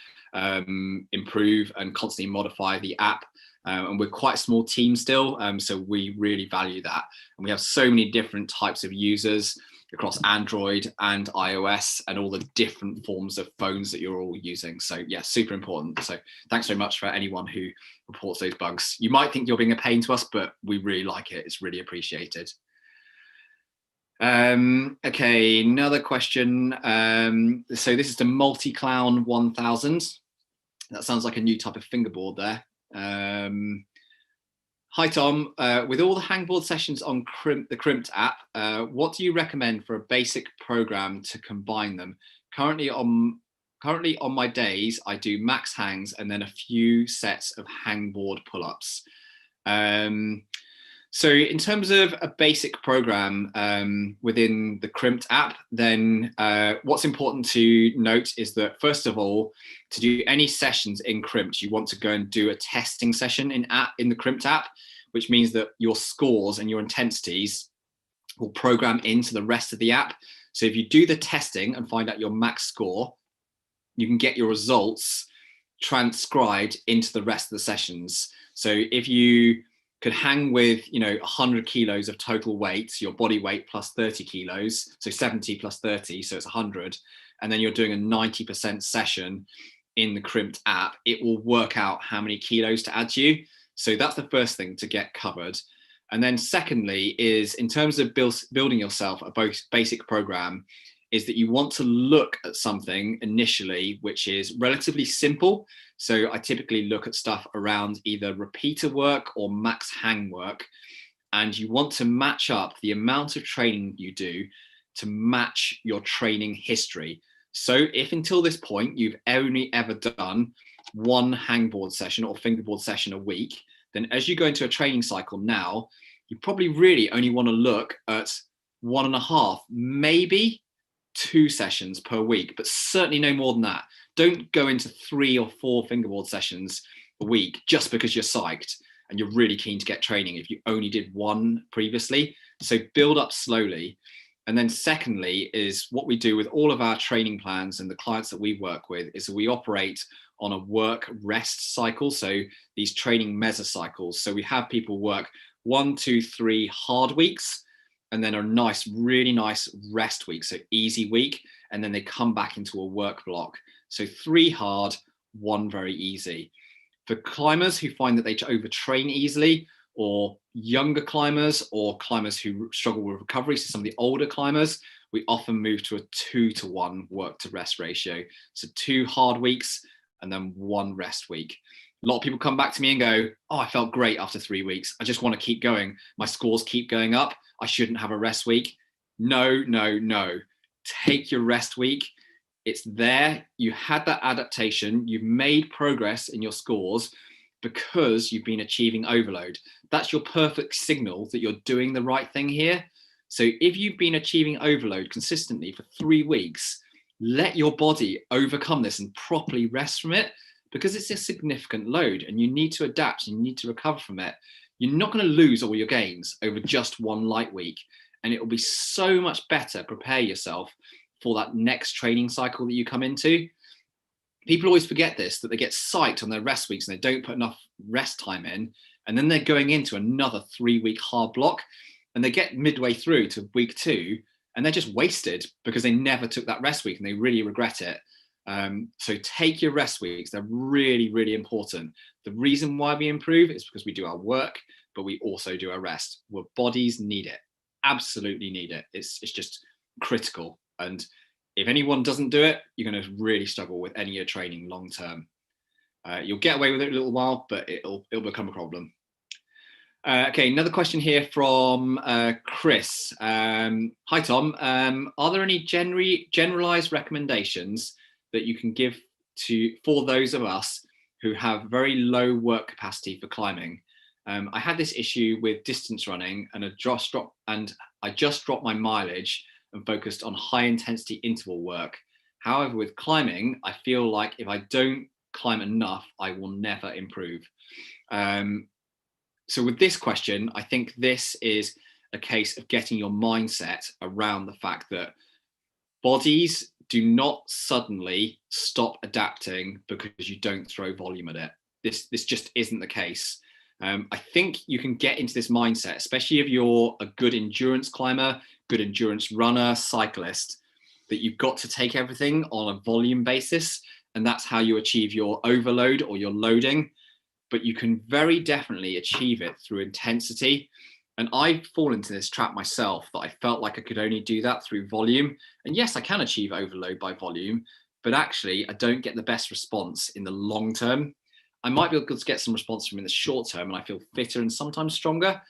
improve and constantly modify the app. And we're quite a small team still, so we really value that. And we have so many different types of users across Android and iOS and all the different forms of phones that you're all using. So yeah, super important. So thanks very much for anyone who reports those bugs. You might think you're being a pain to us, but we really like it. It's really appreciated. Okay, another question. So this is the Multi-Clown 1000. That sounds like a new type of fingerboard there. Hi Tom, with all the hangboard sessions on the Crimped app, what do you recommend for a basic program to combine them? Currently on my days, I do max hangs and then a few sets of hangboard pull-ups. So in terms of a basic program within the Crimped app, then what's important to note is that, first of all, to do any sessions in Crimped, you want to go and do a testing session in the Crimped app, which means that your scores and your intensities will program into the rest of the app. So if you do the testing and find out your max score, you can get your results transcribed into the rest of the sessions. So if you could hang with, 100 kilos of total weight, your body weight plus 30 kilos, so 70 plus 30, so it's 100, and then you're doing a 90% session in the Crimped app, it will work out how many kilos to add to you. So that's the first thing to get covered. And then secondly is, in terms of building yourself a basic program, is that you want to look at something initially which is relatively simple. So I typically look at stuff around either repeater work or max hang work, and you want to match up the amount of training you do to match your training history. So if until this point you've only ever done one hangboard session or fingerboard session a week, then as you go into a training cycle now, you probably really only want to look at 1.5, maybe 2 sessions per week, but certainly no more than that. Don't go into 3 or 4 fingerboard sessions a week just because you're psyched and you're really keen to get training if you only did one previously. So build up slowly. And then secondly is what we do with all of our training plans and the clients that we work with is that we operate on a work rest cycle. So these training mesocycles. So we have people work 1, 2, 3 hard weeks, and then a nice, really nice rest week. So easy week. And then they come back into a work block. So 3 hard, 1 very easy. For climbers who find that they overtrain easily, or younger climbers or climbers who struggle with recovery, so some of the older climbers, we often move to a 2-to-1 work to rest ratio. So 2 hard weeks and then 1 rest week. A lot of people come back to me and go, oh, I felt great after 3 weeks. I just want to keep going. My scores keep going up. I shouldn't have a rest week. No, no, no. Take your rest week. It's there. You had that adaptation. You've made progress in your scores because you've been achieving overload. That's your perfect signal that you're doing the right thing here. So if you've been achieving overload consistently for 3 weeks, let your body overcome this and properly rest from it, because it's a significant load and you need to adapt and you need to recover from it. You're not going to lose all your gains over just 1 light week. And it will be so much better prepare yourself for that next training cycle that you come into. People always forget this, that they get psyched on their rest weeks and they don't put enough rest time in. And then they're going into another 3-week hard block and they get midway through to week 2 and they're just wasted because they never took that rest week and they really regret it. So take your rest weeks. They're really, really important. The reason why we improve is because we do our work, but we also do our rest. Our bodies need it, absolutely need it. It's just critical. And if anyone doesn't do it, you're going to really struggle with any of your training long term. You'll get away with it a little while, but it'll become a problem. Okay, another question here from Chris. Hi, Tom. Are there any generalized recommendations that you can give for those of us who have very low work capacity for climbing? I had this issue with distance running, and I just dropped my mileage and focused on high intensity interval work. However, with climbing, I feel like if I don't climb enough, I will never improve. So with this question, I think this is a case of getting your mindset around the fact that bodies do not suddenly stop adapting because you don't throw volume at it. This just isn't the case. I think you can get into this mindset, especially if you're a good endurance climber, good endurance runner, cyclist, that you've got to take everything on a volume basis. And that's how you achieve your overload or your loading. But you can very definitely achieve it through intensity. And I've fallen into this trap myself, that I felt like I could only do that through volume. And yes, I can achieve overload by volume, but actually I don't get the best response in the long term. I might be able to get some response from in the short term and I feel fitter and sometimes stronger.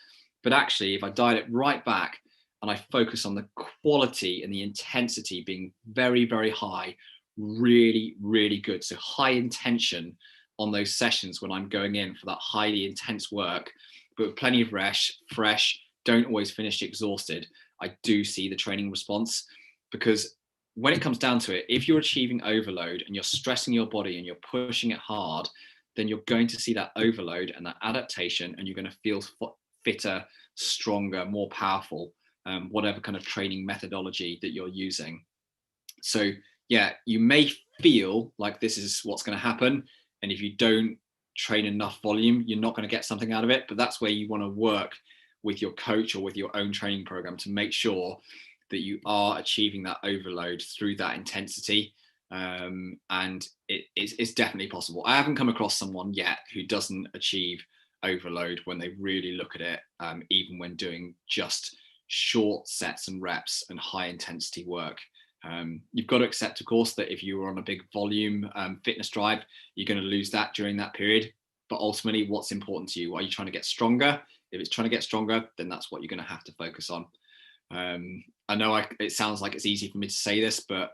But actually, if I dial it right back and I focus on the quality and the intensity being very, very high, really, really good. So high intention on those sessions when I'm going in for that highly intense work, but with plenty of fresh, don't always finish exhausted, I do see the training response. Because when it comes down to it, if you're achieving overload and you're stressing your body and you're pushing it hard, then you're going to see that overload and that adaptation, and you're going to feel fitter, stronger, more powerful, whatever kind of training methodology that you're using. So yeah, you may feel like this is what's going to happen. And if you don't train enough volume, you're not going to get something out of it. But that's where you want to work with your coach or with your own training program to make sure that you are achieving that overload through that intensity. And it's definitely possible. I haven't come across someone yet who doesn't achieve overload when they really look at it, even when doing just short sets and reps and high intensity work. You've got to accept, of course, that if you were on a big volume fitness drive, you're going to lose that during that period. But ultimately, what's important to you? Are you trying to get stronger? If it's trying to get stronger, then that's what you're going to have to focus on. I know it sounds like it's easy for me to say this, but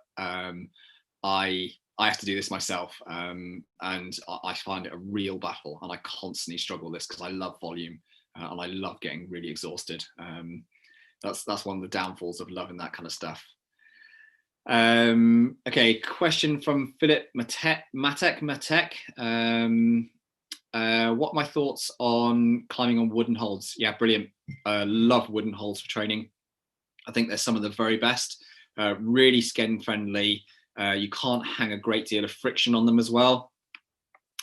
I have to do this myself, and I find it a real battle, and I constantly struggle with this because I love volume and I love getting really exhausted. That's one of the downfalls of loving that kind of stuff. Okay, question from Philip Matek. What are my thoughts on climbing on wooden holds? Yeah, brilliant. Love wooden holds for training. I think they're some of the very best. Really skin friendly. You can't hang a great deal of friction on them as well.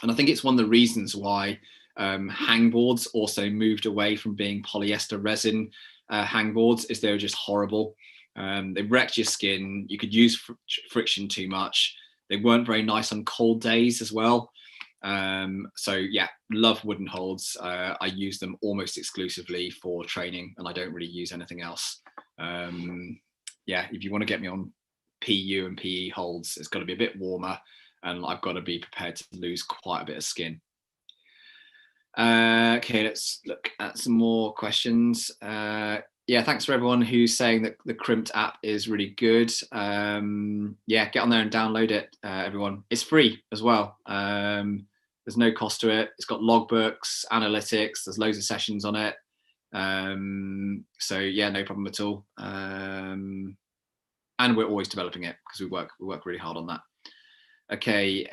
And I think it's one of the reasons why hangboards also moved away from being polyester resin hangboards, is they were just horrible. They wrecked your skin. You could use friction too much. They weren't very nice on cold days as well. So yeah, love wooden holds. I use them almost exclusively for training, and I don't really use anything else. Yeah, if you want to get me on PU and PE holds, it's got to be a bit warmer, and I've got to be prepared to lose quite a bit of skin. Okay, let's look at some more questions. Yeah, thanks for everyone who's saying that the Crimped app is really good. Yeah, get on there and download it, everyone. It's free as well. There's no cost to it. It's got logbooks, analytics, there's loads of sessions on it. So yeah, no problem at all. And we're always developing it because we work really hard on that. Okay,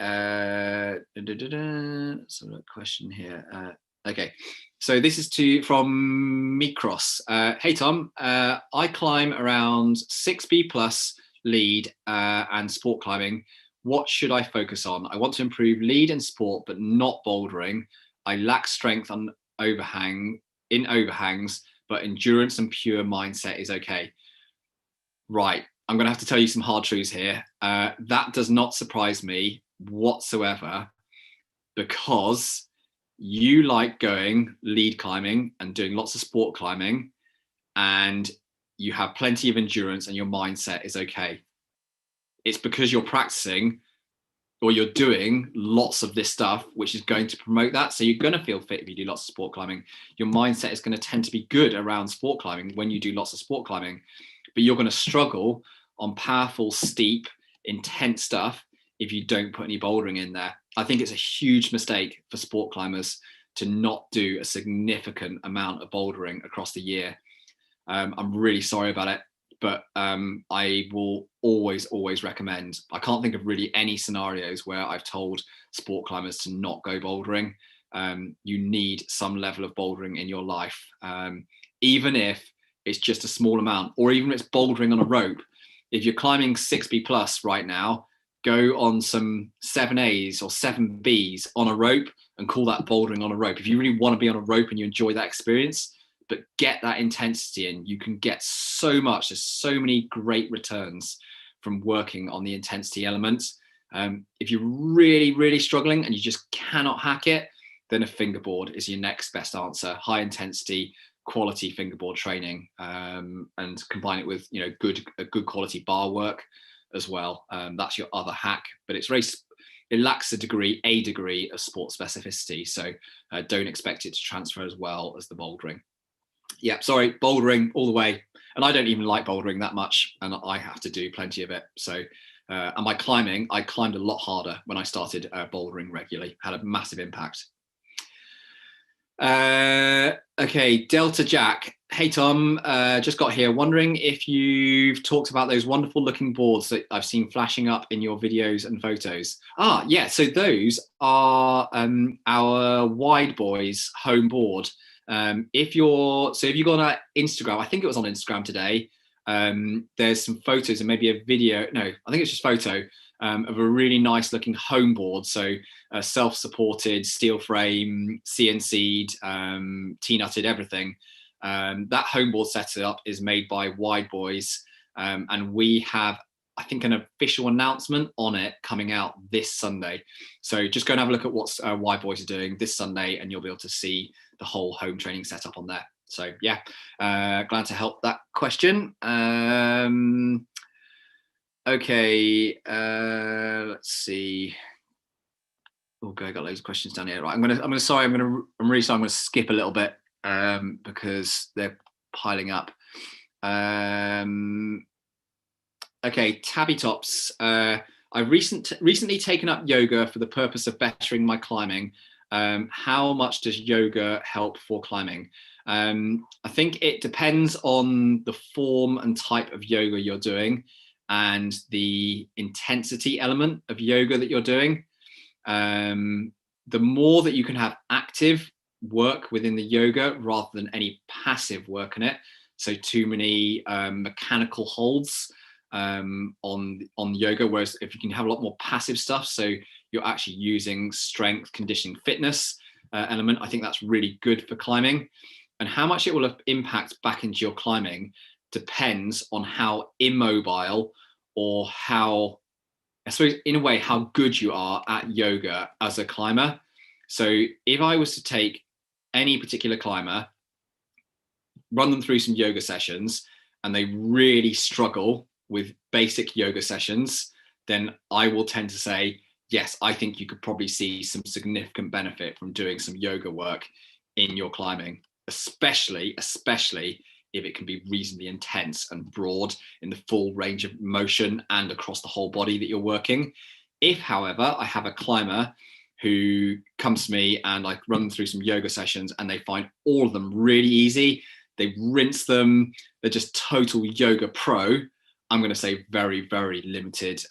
so a question here. Okay, so this is from Mikros. Hey Tom, I climb around 6B plus lead and sport climbing. What should I focus on? I want to improve lead and sport, but not bouldering. I lack strength on overhangs, but endurance and pure mindset is okay. Right, I'm going to have to tell you some hard truths here. That does not surprise me whatsoever, because you like going lead climbing and doing lots of sport climbing, and you have plenty of endurance and your mindset is okay. It's because you're practicing or you're doing lots of this stuff, which is going to promote that. So you're going to feel fit if you do lots of sport climbing. Your mindset is going to tend to be good around sport climbing when you do lots of sport climbing, but you're going to struggle on powerful, steep, intense stuff if you don't put any bouldering in there. I think it's a huge mistake for sport climbers to not do a significant amount of bouldering across the year. I'm really sorry about it, but I will always recommend. I can't think of really any scenarios where I've told sport climbers to not go bouldering. You need some level of bouldering in your life, even if it's just a small amount, or even if it's bouldering on a rope. If you're climbing 6B plus right now, go on some 7As or 7Bs on a rope and call that bouldering on a rope. If you really want to be on a rope and you enjoy that experience, but get that intensity in, you can get so much. There's so many great returns from working on the intensity elements. If you're really struggling and you just cannot hack it, then a fingerboard is your next best answer. High intensity, quality fingerboard training, and combine it with good quality bar work as well. That's your other hack, but it lacks a degree of sport specificity, so don't expect it to transfer as well as the bouldering. Yeah, sorry, bouldering all the way. And I don't even like bouldering that much, and I have to do plenty of it. So and by climbing, I climbed a lot harder when I started bouldering regularly. Had a massive impact. Okay, Delta Jack. Hey Tom, just got here, wondering if you've talked about those wonderful looking boards that I've seen flashing up in your videos and photos. Yeah, so those are our wideboys home board. If you go on our Instagram, I think it was on Instagram today, there's some photos and maybe a video. No, I think it's just photo of a really nice looking home board. So self-supported, steel frame, CNC'd, T-nutted, everything. That home board setup is made by Wideboys, and we have, I think, an official announcement on it coming out this Sunday. So just go and have a look at what Wideboys are doing this Sunday, and you'll be able to see the whole home training setup on there. So yeah, glad to help that question. Okay, let's see. Okay, I got loads of questions down here. Right, I'm really sorry. I'm gonna skip a little bit because they're piling up. Okay, Tabby Tops. I've recently taken up yoga for the purpose of bettering my climbing. How much does yoga help for climbing? I think it depends on the form and type of yoga you're doing and the intensity element of yoga that you're doing. The more that you can have active work within the yoga rather than any passive work in it, so too many mechanical holds on yoga, whereas if you can have a lot more passive stuff, so you're actually using strength, conditioning, fitness element, I think that's really good for climbing. And how much it will impact back into your climbing depends on how immobile or how, I suppose, in a way, how good you are at yoga as a climber. So if I was to take any particular climber, run them through some yoga sessions, and they really struggle with basic yoga sessions, then I will tend to say, yes, I think you could probably see some significant benefit from doing some yoga work in your climbing, especially if it can be reasonably intense and broad in the full range of motion and across the whole body that you're working. If, however, I have a climber who comes to me and I run them through some yoga sessions and they find all of them really easy, they rinse them, they're just total yoga pro, I'm going to say very, very limited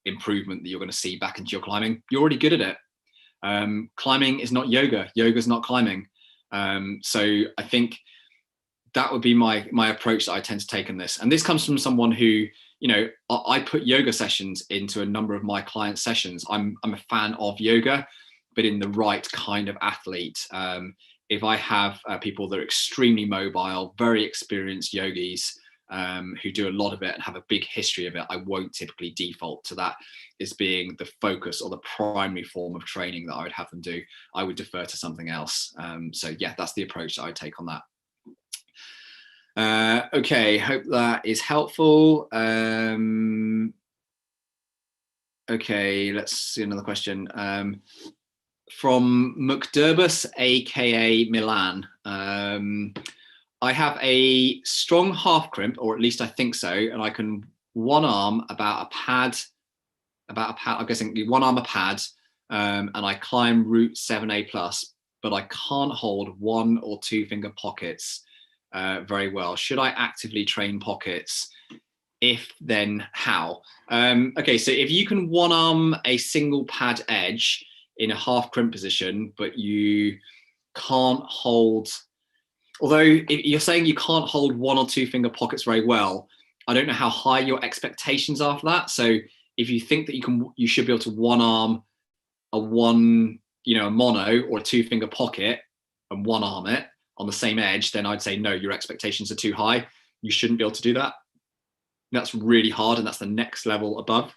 improvement that you're going to see back into your climbing. You're already good at it. Climbing is not yoga. Yoga is not climbing. So I think that would be my approach that I tend to take on this. And this comes from someone who, you know, I put yoga sessions into a number of my client sessions. I'm a fan of yoga, but in the right kind of athlete. If I have people that are extremely mobile, very experienced yogis, who do a lot of it and have a big history of it, I won't typically default to that as being the focus or the primary form of training that I would have them do. I would defer to something else. So yeah, that's the approach that I take on that. Okay, hope that is helpful. Okay, let's see another question. From McDurbus, aka Milan. I have a strong half crimp, or at least I think so, and I can one arm about a pad, I'm guessing one arm a pad, and I climb route 7A plus, but I can't hold 1 or 2 finger pockets very well. Should I actively train pockets? If, then how? Okay, so if you can one arm a single pad edge in a half crimp position, but you can't hold, although if you're saying you can't hold 1 or 2 finger pockets very well, I don't know how high your expectations are for that. So if you think that you should be able to one arm a mono or a 2 finger pocket and one arm it on the same edge, then I'd say no, your expectations are too high. You shouldn't be able to do that. That's really hard, and that's the next level above.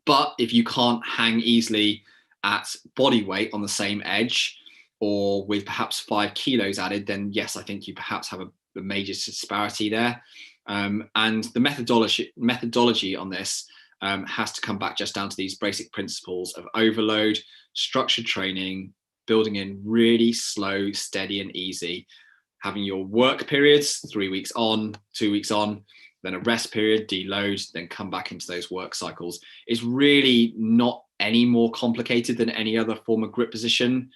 But if you can't hang easily at body weight on the same edge, or with perhaps 5 kilos added, then yes, I think you perhaps have a major disparity there. And the methodology on this has to come back just down to these basic principles of overload, structured training, building in really slow, steady and easy, having your work periods, 3 weeks on, 2 weeks on, then a rest period, deload, then come back into those work cycles. It's really not any more complicated than any other form of grip position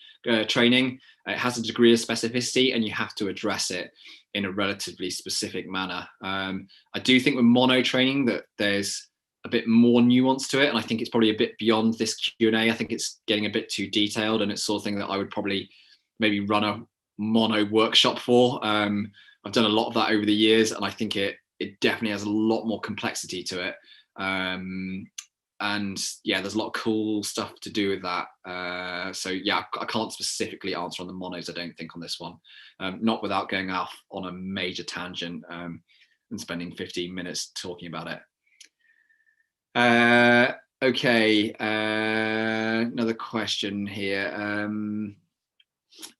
training. It has a degree of specificity and you have to address it in a relatively specific manner. I do think with mono training that there's a bit more nuance to it, and I think it's probably a bit beyond this Q&A. I think it's getting a bit too detailed, and it's sort of thing that I would probably maybe run a mono workshop for, I've done a lot of that over the years, and I think it definitely has a lot more complexity to it. And yeah, there's a lot of cool stuff to do with that. So yeah, I can't specifically answer on the monos, I don't think, on this one, not without going off on a major tangent and spending 15 minutes talking about it. Okay, another question here.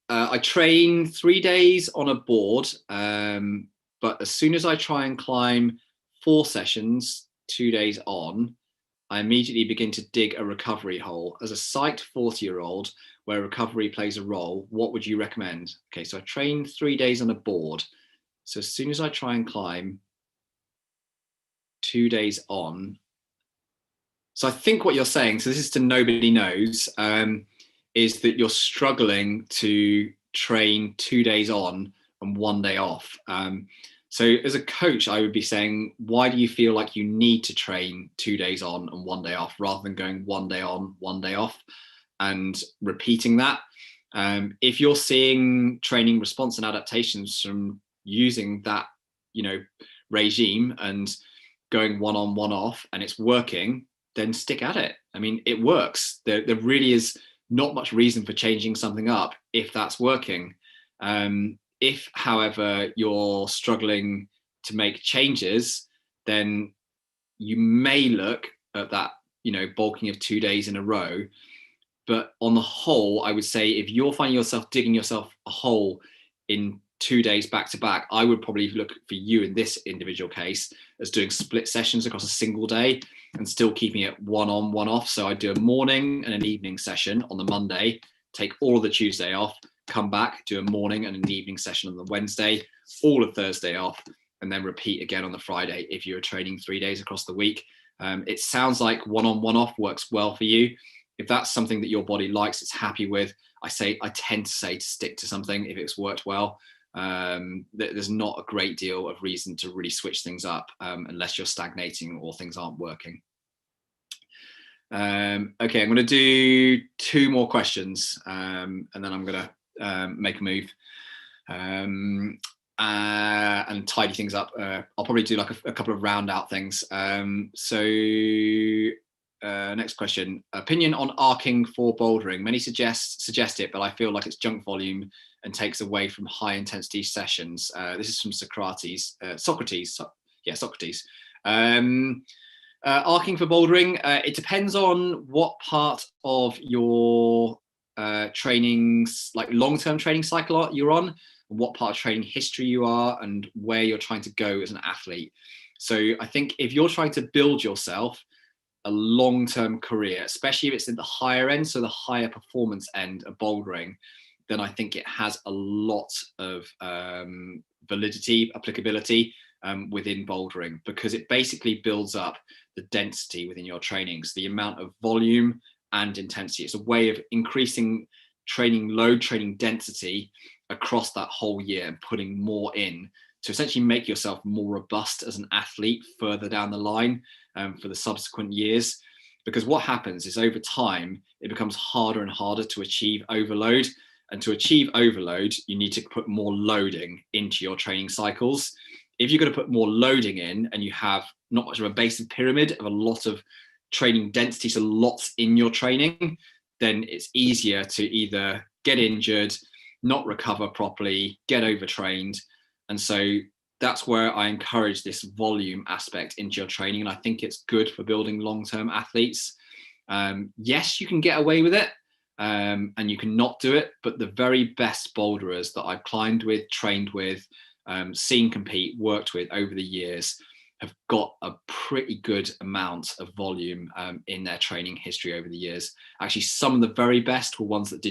I train 3 days on a board, but as soon as I try and climb 4 sessions, 2 days on, I immediately begin to dig a recovery hole. As a psyched 40-year-old where recovery plays a role, what would you recommend? Okay, so I train 3 days on a board. So as soon as I try and climb 2 days on, so I think what you're saying, so this is to nobody knows, is that you're struggling to train 2 days on and 1 day off. So as a coach, I would be saying, why do you feel like you need to train 2 days on and 1 day off rather than going 1 day on, 1 day off and repeating that? If you're seeing training response and adaptations from using that, regime and going 1 on, 1 off, and it's working, then stick at it. I mean, it works. There really is not much reason for changing something up if that's working. If, however, you're struggling to make changes, then you may look at that, bulking of 2 days in a row. But on the whole, I would say if you're finding yourself digging yourself a hole in 2 days back to back, I would probably look for you in this individual case as doing split sessions across a single day and still keeping it 1 on, 1 off. So I'd do a morning and an evening session on the Monday, take all of the Tuesday off, come back, do a morning and an evening session on the Wednesday, all of Thursday off, and then repeat again on the Friday if you're training 3 days across the week. It sounds like 1 on, 1 off works well for you. If that's something that your body likes, it's happy with, I tend to say to stick to something if it's worked well. There's not a great deal of reason to really switch things up unless you're stagnating or things aren't working. Okay, I'm going to do 2 more questions and then I'm going to make a move and tidy things up. I'll probably do like a couple of round out things. Next question. Opinion on arcing for bouldering. Many suggest it, but I feel like it's junk volume and takes away from high intensity sessions. This is from Socrates. Socrates. Arcing for bouldering. It depends on what part of your trainings, like long-term training cycle you're on, and what part of training history you are, and where you're trying to go as an athlete. So I think if you're trying to build yourself a long-term career, especially if it's in the higher end, so the higher performance end of bouldering, then I think it has a lot of validity, applicability within bouldering, because it basically builds up the density within your trainings, the amount of volume and intensity. It's a way of increasing training load, training density across that whole year and putting more in to essentially make yourself more robust as an athlete further down the line for the subsequent years. Because what happens is over time, it becomes harder and harder to achieve overload. And to achieve overload, you need to put more loading into your training cycles. If you're going to put more loading in and you have not much of a basic pyramid of a lot of training density, so lots in your training, then it's easier to either get injured, not recover properly, get overtrained. And so that's where I encourage this volume aspect into your training. And I think it's good for building long-term athletes. Yes, you can get away with it and you can not do it, but the very best boulderers that I've climbed with, trained with, seen compete, worked with over the years have got a pretty good amount of volume in their training history over the years. Actually, some of the very best were ones that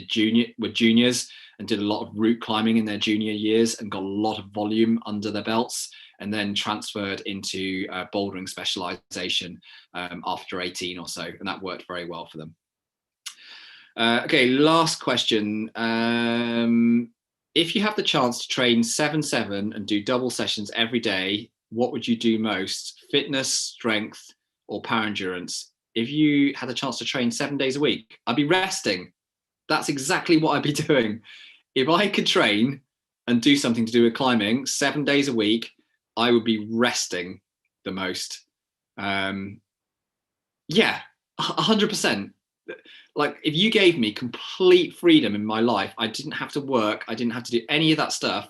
were juniors and did a lot of route climbing in their junior years and got a lot of volume under their belts, and then transferred into bouldering specialization after 18 or so, and that worked very well for them. Okay, last question. If you have the chance to train 7-7 and do double sessions every day, what would you do most? Fitness, strength, or power endurance? If you had the chance to train 7 days a week, I'd be resting. That's exactly what I'd be doing. If I could train and do something to do with climbing 7 days a week, I would be resting the most. Yeah, 100%. Like, if you gave me complete freedom in my life, I didn't have to work, I didn't have to do any of that stuff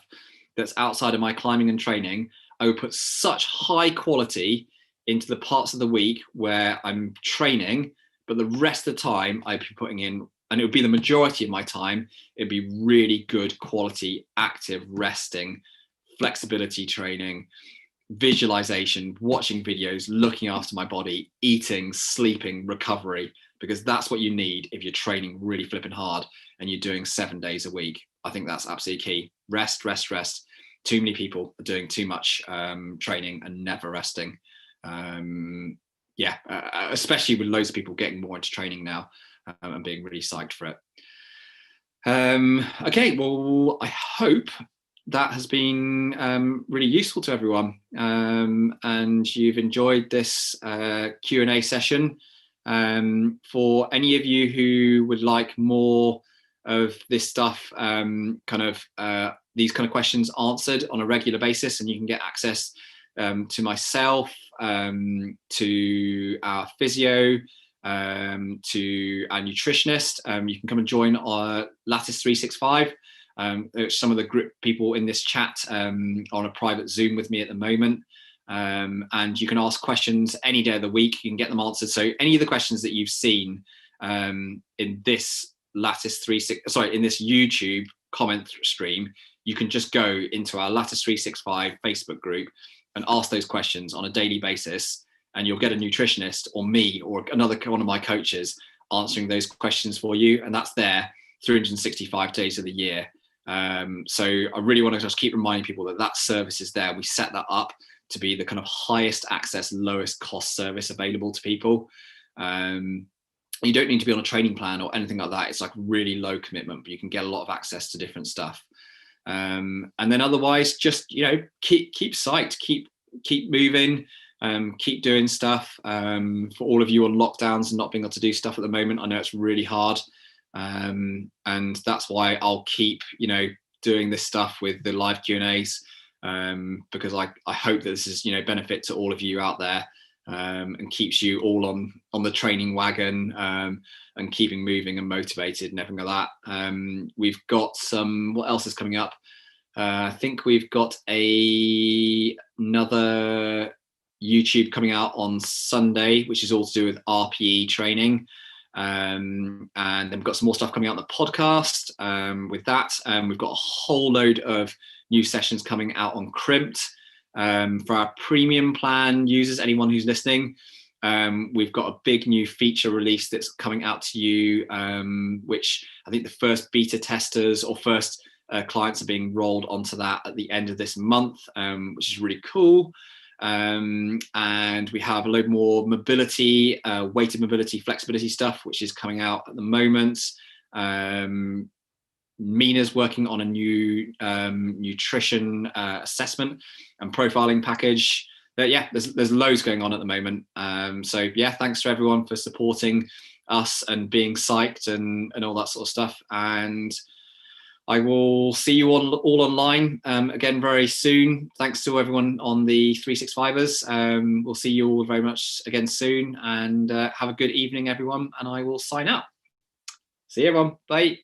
that's outside of my climbing and training, I would put such high quality into the parts of the week where I'm training, but the rest of the time I'd be putting in, and it would be the majority of my time, it'd be really good quality, active, resting, flexibility training, visualization, watching videos, looking after my body, eating, sleeping, recovery, because that's what you need if you're training really flipping hard and you're doing 7 days a week. I think that's absolutely key. Rest, rest, rest. Too many people are doing too much training and never resting. Especially with loads of people getting more into training now and being really psyched for it. Okay, well, I hope that has been really useful to everyone, and you've enjoyed this Q&A session. For any of you who would like more of this stuff, these kind of questions answered on a regular basis, and you can get access to myself, to our physio, to our nutritionist. You can come and join our Lattice 365. Some of the group people in this chat on a private Zoom with me at the moment. And you can ask questions any day of the week. You can get them answered. So any of the questions that you've seen in this in this YouTube comment stream, you can just go into our Lattice 365 Facebook group and ask those questions on a daily basis, and you'll get a nutritionist or me or another one of my coaches answering those questions for you, and that's there 365 days of the year. So I really want to just keep reminding people that that service is there. We set that up to be the kind of highest access, lowest cost service available to people. You don't need to be on a training plan or anything like that. It's like really low commitment, but you can get a lot of access to different stuff. And then otherwise, just, keep psyched, keep moving, keep doing stuff. For all of you on lockdowns and not being able to do stuff at the moment, I know it's really hard. And that's why I'll keep, doing this stuff with the live Q&As, because I hope that this is, benefit to all of you out there, and keeps you all on the training wagon, and keeping moving and motivated and everything like that. We've got what else is coming up? I think we've got another YouTube coming out on Sunday, which is all to do with RPE training. And then we've got some more stuff coming out on the podcast. With that, we've got a whole load of new sessions coming out on Crimped. For our premium plan users, anyone who's listening, we've got a big new feature release that's coming out to you, which I think the first beta testers or first clients are being rolled onto that at the end of this month, which is really cool. And we have a load more mobility, weighted mobility, flexibility stuff, which is coming out at the moment. Mina's working on a new nutrition assessment and profiling package. But yeah, there's loads going on at the moment. So yeah, thanks to everyone for supporting us and being psyched and all that sort of stuff. And I will see you all online again very soon. Thanks to everyone on the 365ers. We'll see you all very much again soon, and have a good evening, everyone. And I will sign out. See you, everyone. Bye.